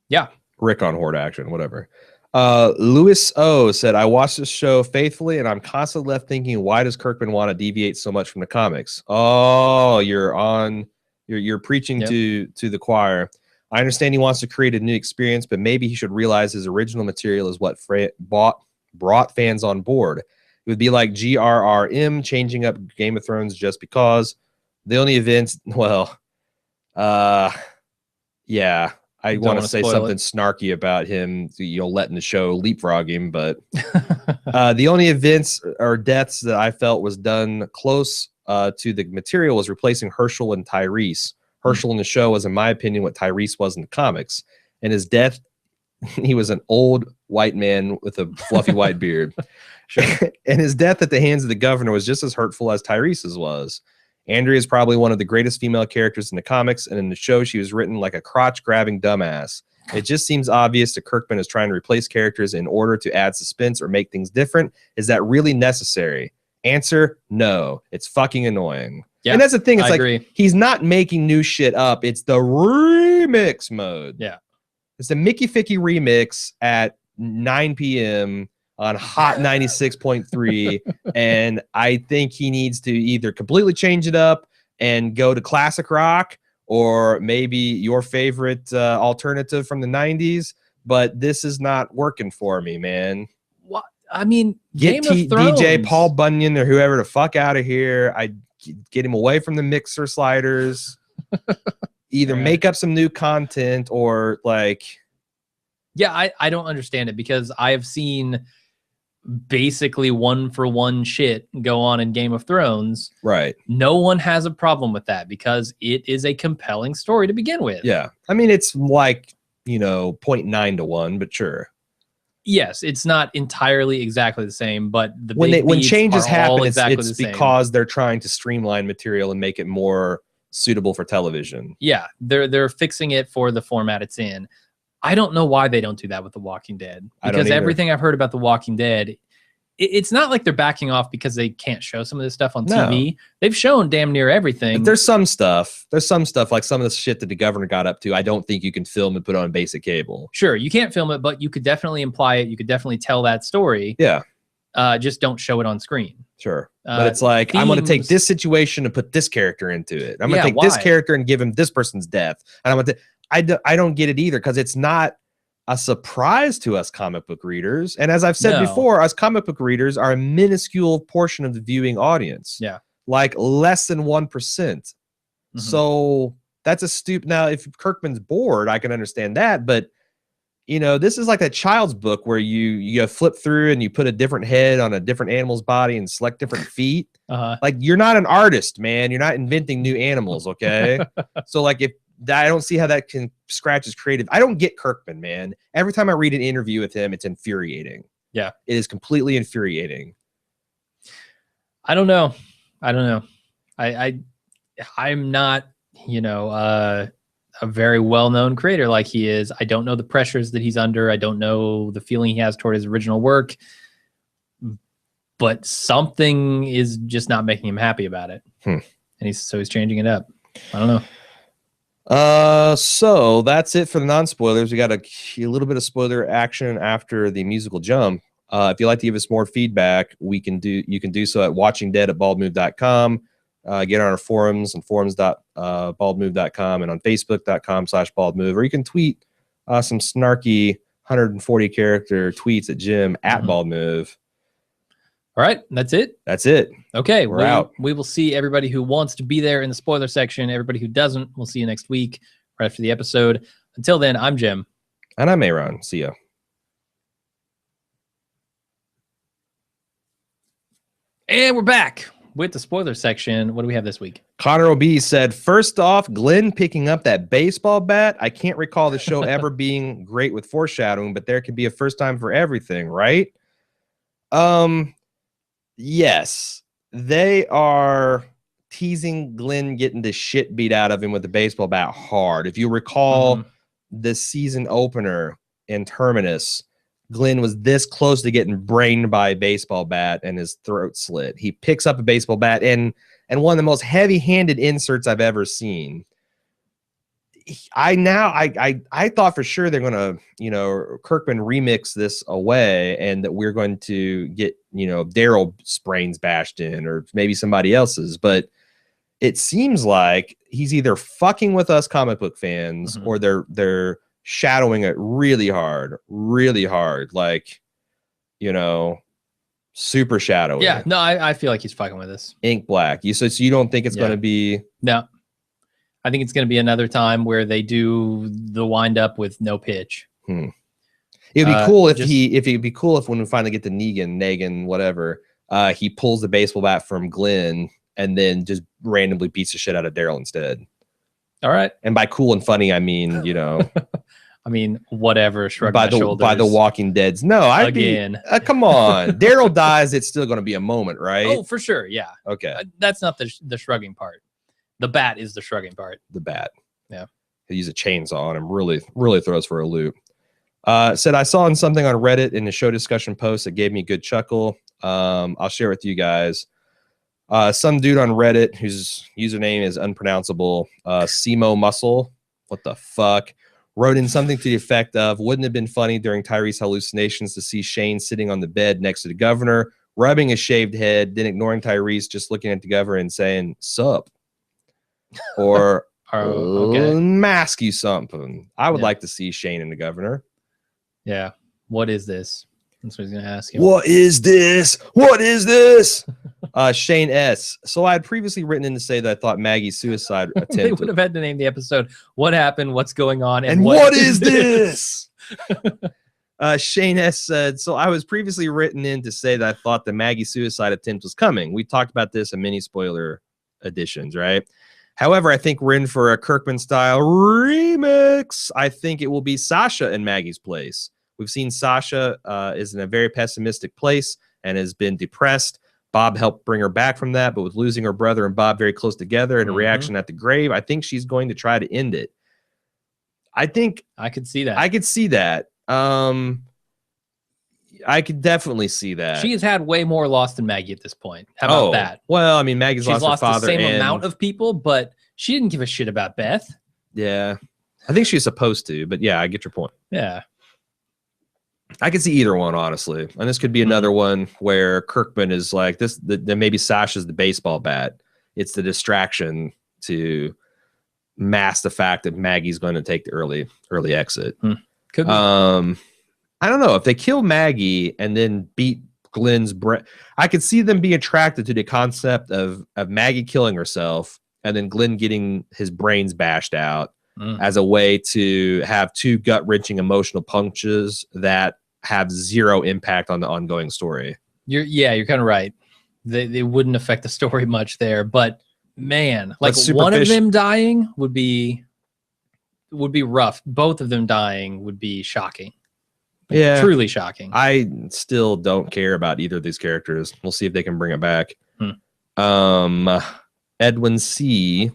Yeah. Rick on horde action, whatever. Louis O said, I watched this show faithfully and I'm constantly left thinking, why does Kirkman want to deviate so much from the comics? Oh, you're preaching to the choir. I understand he wants to create a new experience, but maybe he should realize his original material is what brought fans on board. It would be like GRRM changing up Game of Thrones just because. The only events, yeah. I want to say something snarky about him, letting the show leapfrog him, but the only events or deaths that I felt was done close to the material was replacing Herschel and Tyrese. Herschel in the show was, in my opinion, what Tyrese was in the comics. And his death, he was an old white man with a fluffy white beard. Sure. And his death at the hands of the governor was just as hurtful as Tyrese's was. Andrea is probably one of the greatest female characters in the comics, and in the show, she was written like a crotch-grabbing dumbass. It just seems obvious that Kirkman is trying to replace characters in order to add suspense or make things different. Is that really necessary? Answer, no. It's fucking annoying. Yeah, and that's the thing. It's like, he's not making new shit up. It's the remix mode. Yeah. It's the Mickey Ficky remix at 9 p.m., on Hot 96.3, and I think he needs to either completely change it up and go to classic rock, or maybe your favorite alternative from the 90s, but this is not working for me, man. What? I mean, get DJ Paul Bunyan or whoever the fuck out of here. I get him away from the mixer sliders. Either make up some new content or like... Yeah, I don't understand it, because I have seen basically 1-for-1 shit go on in Game of Thrones. Right. No one has a problem with that because it is a compelling story to begin with. Yeah. I mean, it's like, 0.9 to 1, but sure. Yes, it's not entirely exactly the same, but when changes happen, it's because they're trying to streamline material and make it more suitable for television. Yeah, they're fixing it for the format it's in. I don't know why they don't do that with The Walking Dead, because everything I've heard about The Walking Dead, it's not like they're backing off because they can't show some of this stuff on TV. They've shown damn near everything. But there's some stuff like some of the shit that the governor got up to. I don't think you can film and put on basic cable. Sure, you can't film it, but you could definitely imply it. You could definitely tell that story. Yeah. just don't show it on screen. Sure. But it's like, I'm going to take this situation and put this character into it. I'm going to take this character and give him this person's death. And I'm going to, I don't get it either, because it's not a surprise to us comic book readers. And as I've said before, us comic book readers are a minuscule portion of the viewing audience. Yeah. Like less than 1%. So that's a stupid. Now, if Kirkman's bored, I can understand that. But, you know, this is like a child's book where you flip through and you put a different head on a different animal's body and select different feet. Like, you're not an artist, man. You're not inventing new animals, okay? So, like, if I don't see how that can scratch his creative. I don't get Kirkman, man. Every time I read an interview with him, it's infuriating. Yeah. It is completely infuriating. I don't know. I'm not, you know, a very well-known creator like he is. I don't know the pressures that he's under. I don't know the feeling he has toward his original work, but something is just not making him happy about it. And he's changing it up. I don't know. So that's it for the non-spoilers. We got a little bit of spoiler action after the musical jump. If you'd like to give us more feedback, you can do so at watchingdead@baldmove.com. Get on our forums and forums.baldmove.com and on facebook.com/baldmove, or you can tweet some snarky 140 character tweets at Jim at baldmove. All right, that's it. That's it. Okay, we're out. We will see everybody who wants to be there in the spoiler section. Everybody who doesn't, we'll see you next week right after the episode. Until then, I'm Jim. And I'm Aaron. See ya. And we're back with the spoiler section. What do we have this week? Connor O.B. said, first off, Glenn picking up that baseball bat. I can't recall the show ever being great with foreshadowing, but there could be a first time for everything, right? Yes. They are teasing Glenn getting the shit beat out of him with the baseball bat hard. If you recall the season opener in Terminus, Glenn was this close to getting brained by a baseball bat and his throat slit. He picks up a baseball bat and one of the most heavy-handed inserts I've ever seen. I thought for sure they're gonna, you know, Kirkman remix this away and that we're going to get, you know, Daryl brains bashed in or maybe somebody else's, but it seems like he's either fucking with us comic book fans or they're shadowing it really hard, like, you know, super shadowy. Yeah, no, I feel like he's fucking with us. Ink black. So you don't think it's going to be? No, I think it's going to be another time where they do the wind up with no pitch. It'd be cool if when we finally get to Negan, whatever, he pulls the baseball bat from Glenn and then just randomly beats the shit out of Daryl instead. All right. And by cool and funny, I mean, you know, I mean, whatever. Shrug my shoulders. By the Walking Dead's. No, come on. Daryl dies. It's still going to be a moment, right? Oh, for sure. Yeah. Okay. That's not the shrugging part. The bat is the shrugging part. The bat. Yeah. He'll use a chainsaw on him. Really throws for a loop. Said, I saw something on Reddit in the show discussion post that gave me a good chuckle. I'll share with you guys. Some dude on Reddit whose username is unpronounceable, Simo Muscle, what the fuck, wrote in something to the effect of, wouldn't it have been funny during Tyree's hallucinations to see Shane sitting on the bed next to the governor, rubbing his shaved head, then ignoring Tyrese, just looking at the governor and saying, sup? Or mask you something. I would like to see Shane and the governor. Yeah. What is this? That's what he's going to ask him. What is this? What is this? Shane S. So I had previously written in to say that I thought Maggie's suicide attempt. They would have had to name the episode, What Happened, What's Going On, and what is this? Shane S. said, so I was previously written in to say that I thought the Maggie suicide attempt was coming. We talked about this in mini spoiler editions, right? However, I think we're in for a Kirkman-style remix. I think it will be Sasha in Maggie's place. We've seen Sasha is in a very pessimistic place and has been depressed. Bob helped bring her back from that, but with losing her brother and Bob very close together and a reaction at the grave, I think she's going to try to end it. I think I could see that. I could see that. I could definitely see that. She has had way more loss than Maggie at this point. How about that? Well, I mean, Maggie's lost her father. The same amount of people, but she didn't give a shit about Beth. Yeah. I think she's supposed to, but yeah, I get your point. Yeah. I could see either one, honestly. And this could be another one where Kirkman is like this. Then maybe Sasha's the baseball bat. It's the distraction to mask the fact that Maggie's going to take the early exit. Could be. I don't know if they kill Maggie and then beat Glenn's brain. I could see them be attracted to the concept of Maggie killing herself and then Glenn getting his brains bashed out as a way to have two gut-wrenching emotional punches that have zero impact on the ongoing story. You're kind of right. They wouldn't affect the story much there, but man, like one of them dying would be rough. Both of them dying would be shocking. Yeah, truly shocking. I still don't care about either of these characters. We'll see if they can bring it back. Edwin C.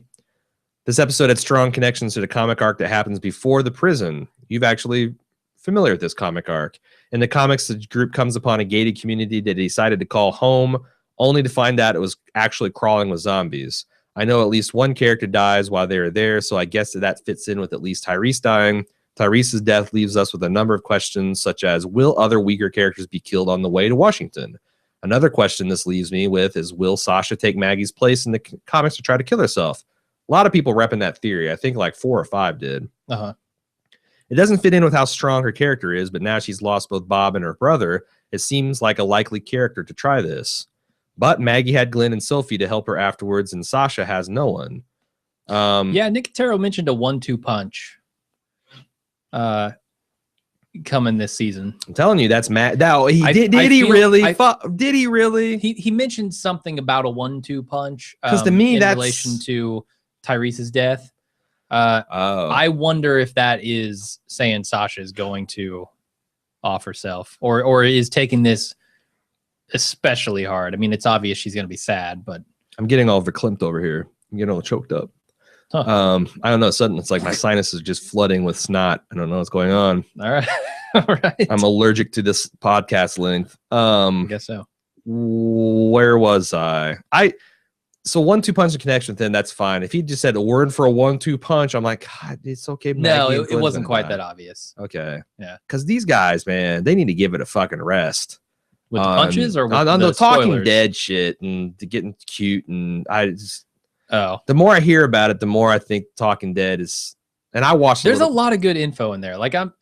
This episode had strong connections to the comic arc that happens before the prison. You've actually familiar with this comic arc. In the comics, the group comes upon a gated community that they decided to call home, only to find out it was actually crawling with zombies. I know at least one character dies while they are there, so I guess that fits in with at least Tyrese dying. Tyrese's death leaves us with a number of questions, such as, will other weaker characters be killed on the way to Washington? Another question this leaves me with is, will Sasha take Maggie's place in the comics to try to kill herself? A lot of people repping that theory. I think like 4 or 5 did. It doesn't fit in with how strong her character is, but now she's lost both Bob and her brother. It seems like a likely character to try this. But Maggie had Glenn and Sophie to help her afterwards, and Sasha has no one. Yeah, Nicotero mentioned a 1-2 punch coming this season. I'm telling you, that's Matt. Now, did he really? He mentioned something about a 1-2 punch. Because to me, that's in relation to Tyrese's death. I wonder if that is saying Sasha is going to off herself, or is taking this especially hard. I mean, it's obvious she's going to be sad, but I'm getting all verklempt over here. I'm getting all choked up. I don't know. Suddenly, it's like my sinus is just flooding with snot. I don't know what's going on. All right. All right. I'm allergic to this podcast length. I guess so. Where was I? So 1-2 punch and connection with him, that's fine. If he just said a word for a 1-2 punch, I'm like, God, it's okay. No, it wasn't quite that obvious. Okay. Yeah. Because these guys, man, they need to give it a fucking rest. With the punches or with on the Talking spoilers? Dead shit and getting cute, and the more I hear about it, the more I think Talking Dead is. And I watched. There's a lot of good info in there. Like I'm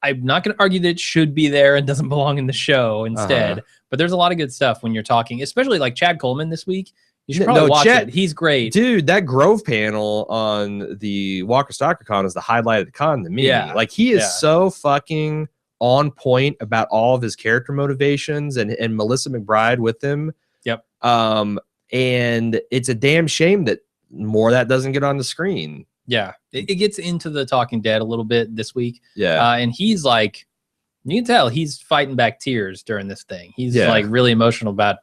not going to argue that it should be there and doesn't belong in the show instead. But there's a lot of good stuff when you're talking, especially like Chad Coleman this week. You should probably watch it. He's great. Dude, that Grove panel on the Walker Stalker Con is the highlight of the con to me. Yeah. Like, he is so fucking on point about all of his character motivations, and Melissa McBride with him. Yep. And it's a damn shame that more of that doesn't get on the screen. Yeah. It gets into the Talking Dead a little bit this week. Yeah. And he's like, you can tell he's fighting back tears during this thing. He's like really emotional about,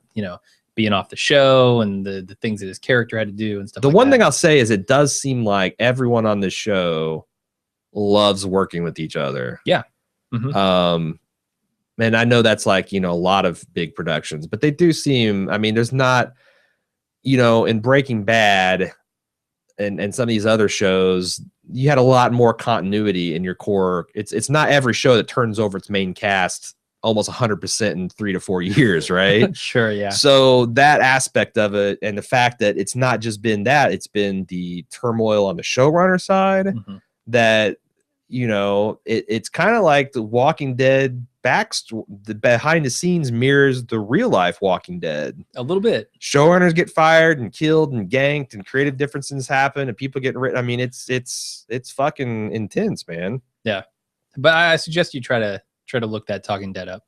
being off the show and the things that his character had to do and stuff. The one thing I'll say is it does seem like everyone on this show loves working with each other. Yeah. And I know that's like, a lot of big productions, but they do seem, I mean, there's not, in Breaking Bad and some of these other shows, you had a lot more continuity in your core. It's not every show that turns over its main cast almost 100% in 3 to 4 years, right? Sure, yeah. So that aspect of it, and the fact that it's not just been that, it's been the turmoil on the showrunner side that, it's kind of like the Walking Dead the behind the scenes mirrors the real life Walking Dead a little bit. Showrunners get fired and killed and ganked, and creative differences happen, and people getting written. I mean, it's fucking intense, man. Yeah, but I suggest you try to look that Talking Dead up.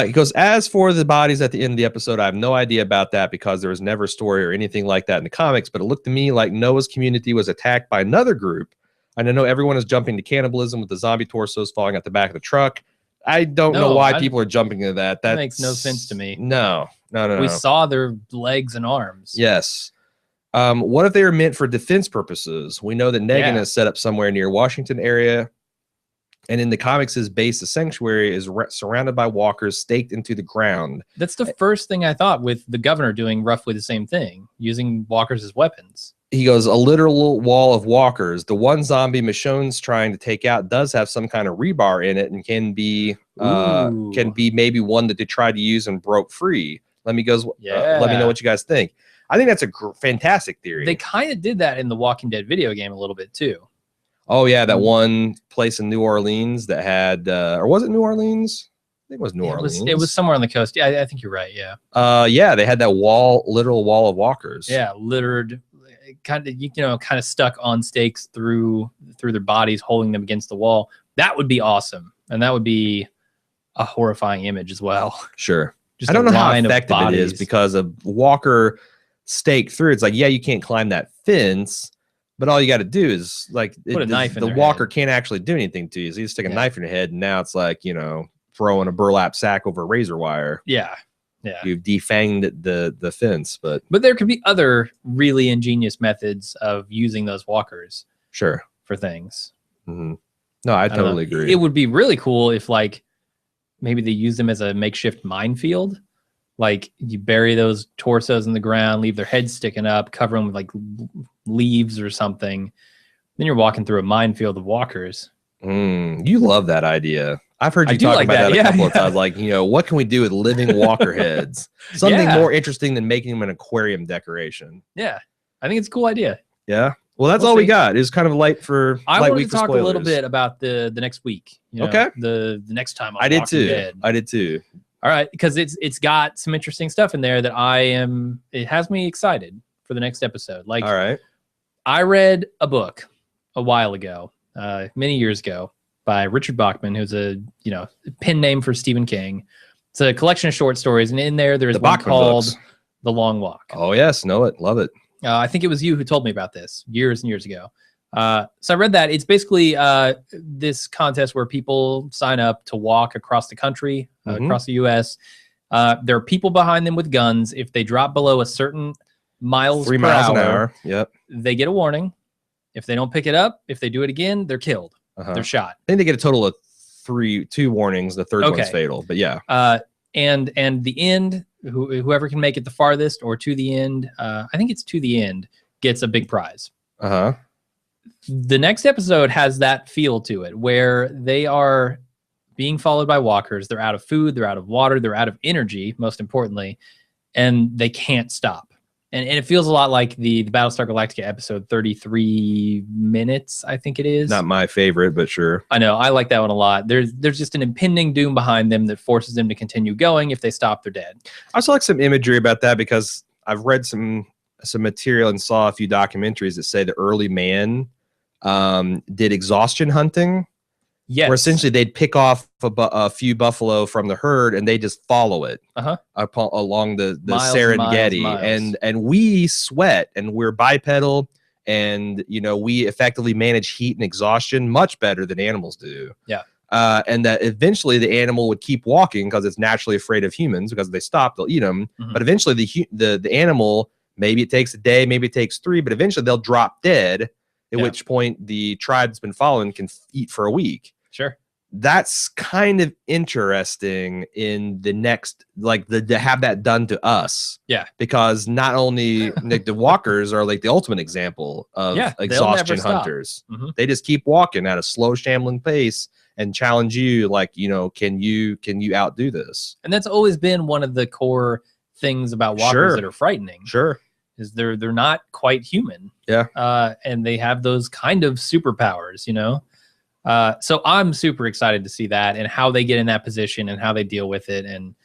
He goes, as for the bodies at the end of the episode, I have no idea about that because there was never a story or anything like that in the comics, but it looked to me like Noah's community was attacked by another group. And I know everyone is jumping to cannibalism with the zombie torsos falling out the back of the truck. I don't know why people are jumping into that. That makes no sense to me. No. We saw their legs and arms. Yes. What if they were meant for defense purposes? We know that Negan is set up somewhere near Washington area. And in the comics, his base, the sanctuary, is surrounded by walkers staked into the ground. That's the first thing I thought, with the governor doing roughly the same thing, using walkers as weapons. he goes, a literal wall of walkers. The one zombie Michonne's trying to take out does have some kind of rebar in it and can be maybe one that they tried to use and broke free. Let me know what you guys think. I think that's a fantastic theory. They kind of did that in the Walking Dead video game a little bit too. Oh yeah, that one place in New Orleans that had, or was it New Orleans? I think it was New Orleans. It was somewhere on the coast. Yeah, I think you're right. Yeah. Yeah, they had that literal wall of walkers. Yeah, littered, kind of stuck on stakes through their bodies, holding them against the wall. That would be awesome, and that would be a horrifying image as well. Sure. I don't know how effective it is because a walker stake through. It's like, yeah, you can't climb that fence. But all you got to do is like put a knife in the walker can't actually do anything to you. So you stick a knife in your head, and now it's like, throwing a burlap sack over razor wire. Yeah. You've defanged the fence, but there could be other really ingenious methods of using those walkers. Sure. For things. Mm-hmm. No, I totally agree. It would be really cool if like maybe they use them as a makeshift minefield. Like you bury those torsos in the ground, leave their heads sticking up, cover them with like leaves or something. Then you're walking through a minefield of walkers. You love that idea. I've heard you talk about that a couple of times. Like, what can we do with living walker heads? Something more interesting than making them an aquarium decoration. Yeah, I think it's a cool idea. Yeah. Well, that's all we got. It's kind of light for. I wanted to talk a little bit about the next week. Okay. The next time I did too. All right, because it's got some interesting stuff in there that it has me excited for the next episode. Like, all right, I read a book a while ago, many years ago, by Richard Bachman, who's a pen name for Stephen King. It's a collection of short stories, and in there's one called The Long Walk. Oh yes, know it, love it. I think it was you who told me about this years and years ago. So I read that. It's basically this contest where people sign up to walk across the country, across the U.S. There are people behind them with guns. If they drop below a certain miles per hour, they get a warning. If they don't pick it up, if they do it again, they're killed. They're shot. I think they get a total of two warnings. The third one's fatal, but yeah. And the end, whoever can make it the farthest or to the end, I think it's to the end, gets a big prize. The next episode has that feel to it, where they are being followed by walkers. They're out of food, they're out of water, they're out of energy, most importantly, and they can't stop. And it feels a lot like the Battlestar Galactica episode 33 minutes, I think it is. Not my favorite, but sure. I know, I like that one a lot. There's just an impending doom behind them that forces them to continue going. If they stop, they're dead. I also like some imagery about that because I've read some material and saw a few documentaries that say the early man did exhaustion hunting. Yes. Where essentially they'd pick off a few buffalo from the herd and they just follow it along the Serengeti. And we sweat and we're bipedal and, we effectively manage heat and exhaustion much better than animals do. Yeah. And that eventually the animal would keep walking because it's naturally afraid of humans because if they stop, they'll eat them. But eventually the animal, maybe it takes a day, maybe it takes 3, but eventually they'll drop dead. At which point the tribe that's been following can eat for a week. Sure. That's kind of interesting in the next, to have that done to us. Yeah. Because not only the walkers are like the ultimate example of exhaustion hunters. They just keep walking at a slow, shambling pace and challenge you can you outdo this? And that's always been one of the core things about walkers that are frightening. Sure. Is they're not quite human. Yeah. And they have those kind of superpowers, So I'm super excited to see that and how they get in that position and how they deal with it and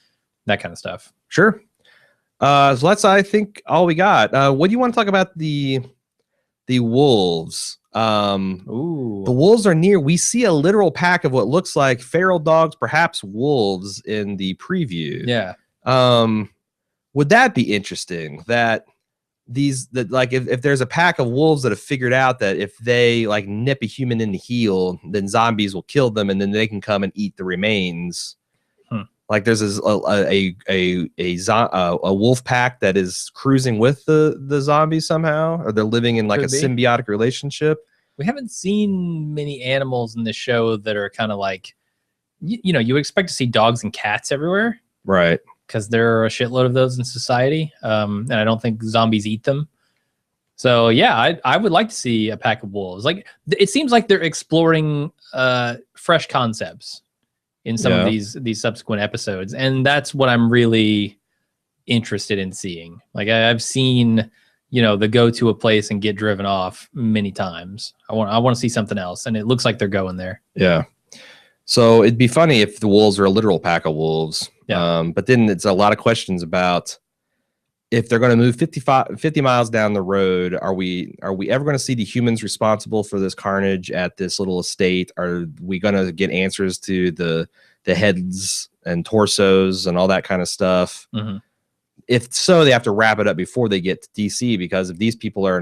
that kind of stuff. Sure. So that's, I think, all we got. What do you want to talk about the wolves? The wolves are near. We see a literal pack of what looks like feral dogs, perhaps wolves in the preview. Yeah. Would that be interesting that if there's a pack of wolves that have figured out that if they nip a human in the heel, then zombies will kill them and then they can come and eat the remains. There's a wolf pack that is cruising with the zombies somehow, or they're living in a symbiotic relationship. We haven't seen many animals in the show that are kind of you expect to see dogs and cats everywhere. Right. Because there are a shitload of those in society, and I don't think zombies eat them. So yeah, I would like to see a pack of wolves. Like it seems like they're exploring fresh concepts in some of these subsequent episodes, and that's what I'm really interested in seeing. Like I've seen, the go to a place and get driven off many times. I want to see something else, and it looks like they're going there. Yeah. So it'd be funny if the wolves are a literal pack of wolves. Yeah. But then it's a lot of questions about if they're going to move 50 miles down the road, are we ever going to see the humans responsible for this carnage at this little estate? Are we going to get answers to the heads and torsos and all that kind of stuff? Mm-hmm. If so, they have to wrap it up before they get to DC, because if these people are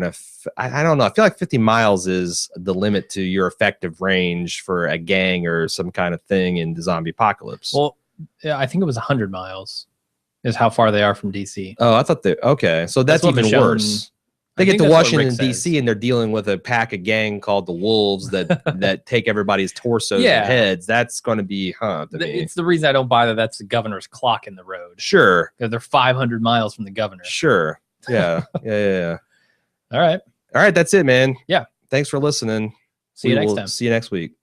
I don't know. I feel like 50 miles is the limit to your effective range for a gang or some kind of thing in the zombie apocalypse. Well, yeah, I think it was 100 miles is how far they are from DC. Oh, I thought okay. So that's even worse. They get to Washington, D.C., and they're dealing with a gang called the Wolves that take everybody's torsos and heads. That's going to be, It's the reason I don't buy that that's the governor's clock in the road. Sure. They're 500 miles from the governor. Sure. Yeah. Yeah. All right. That's it, man. Yeah. Thanks for listening. See you next time. See you next week.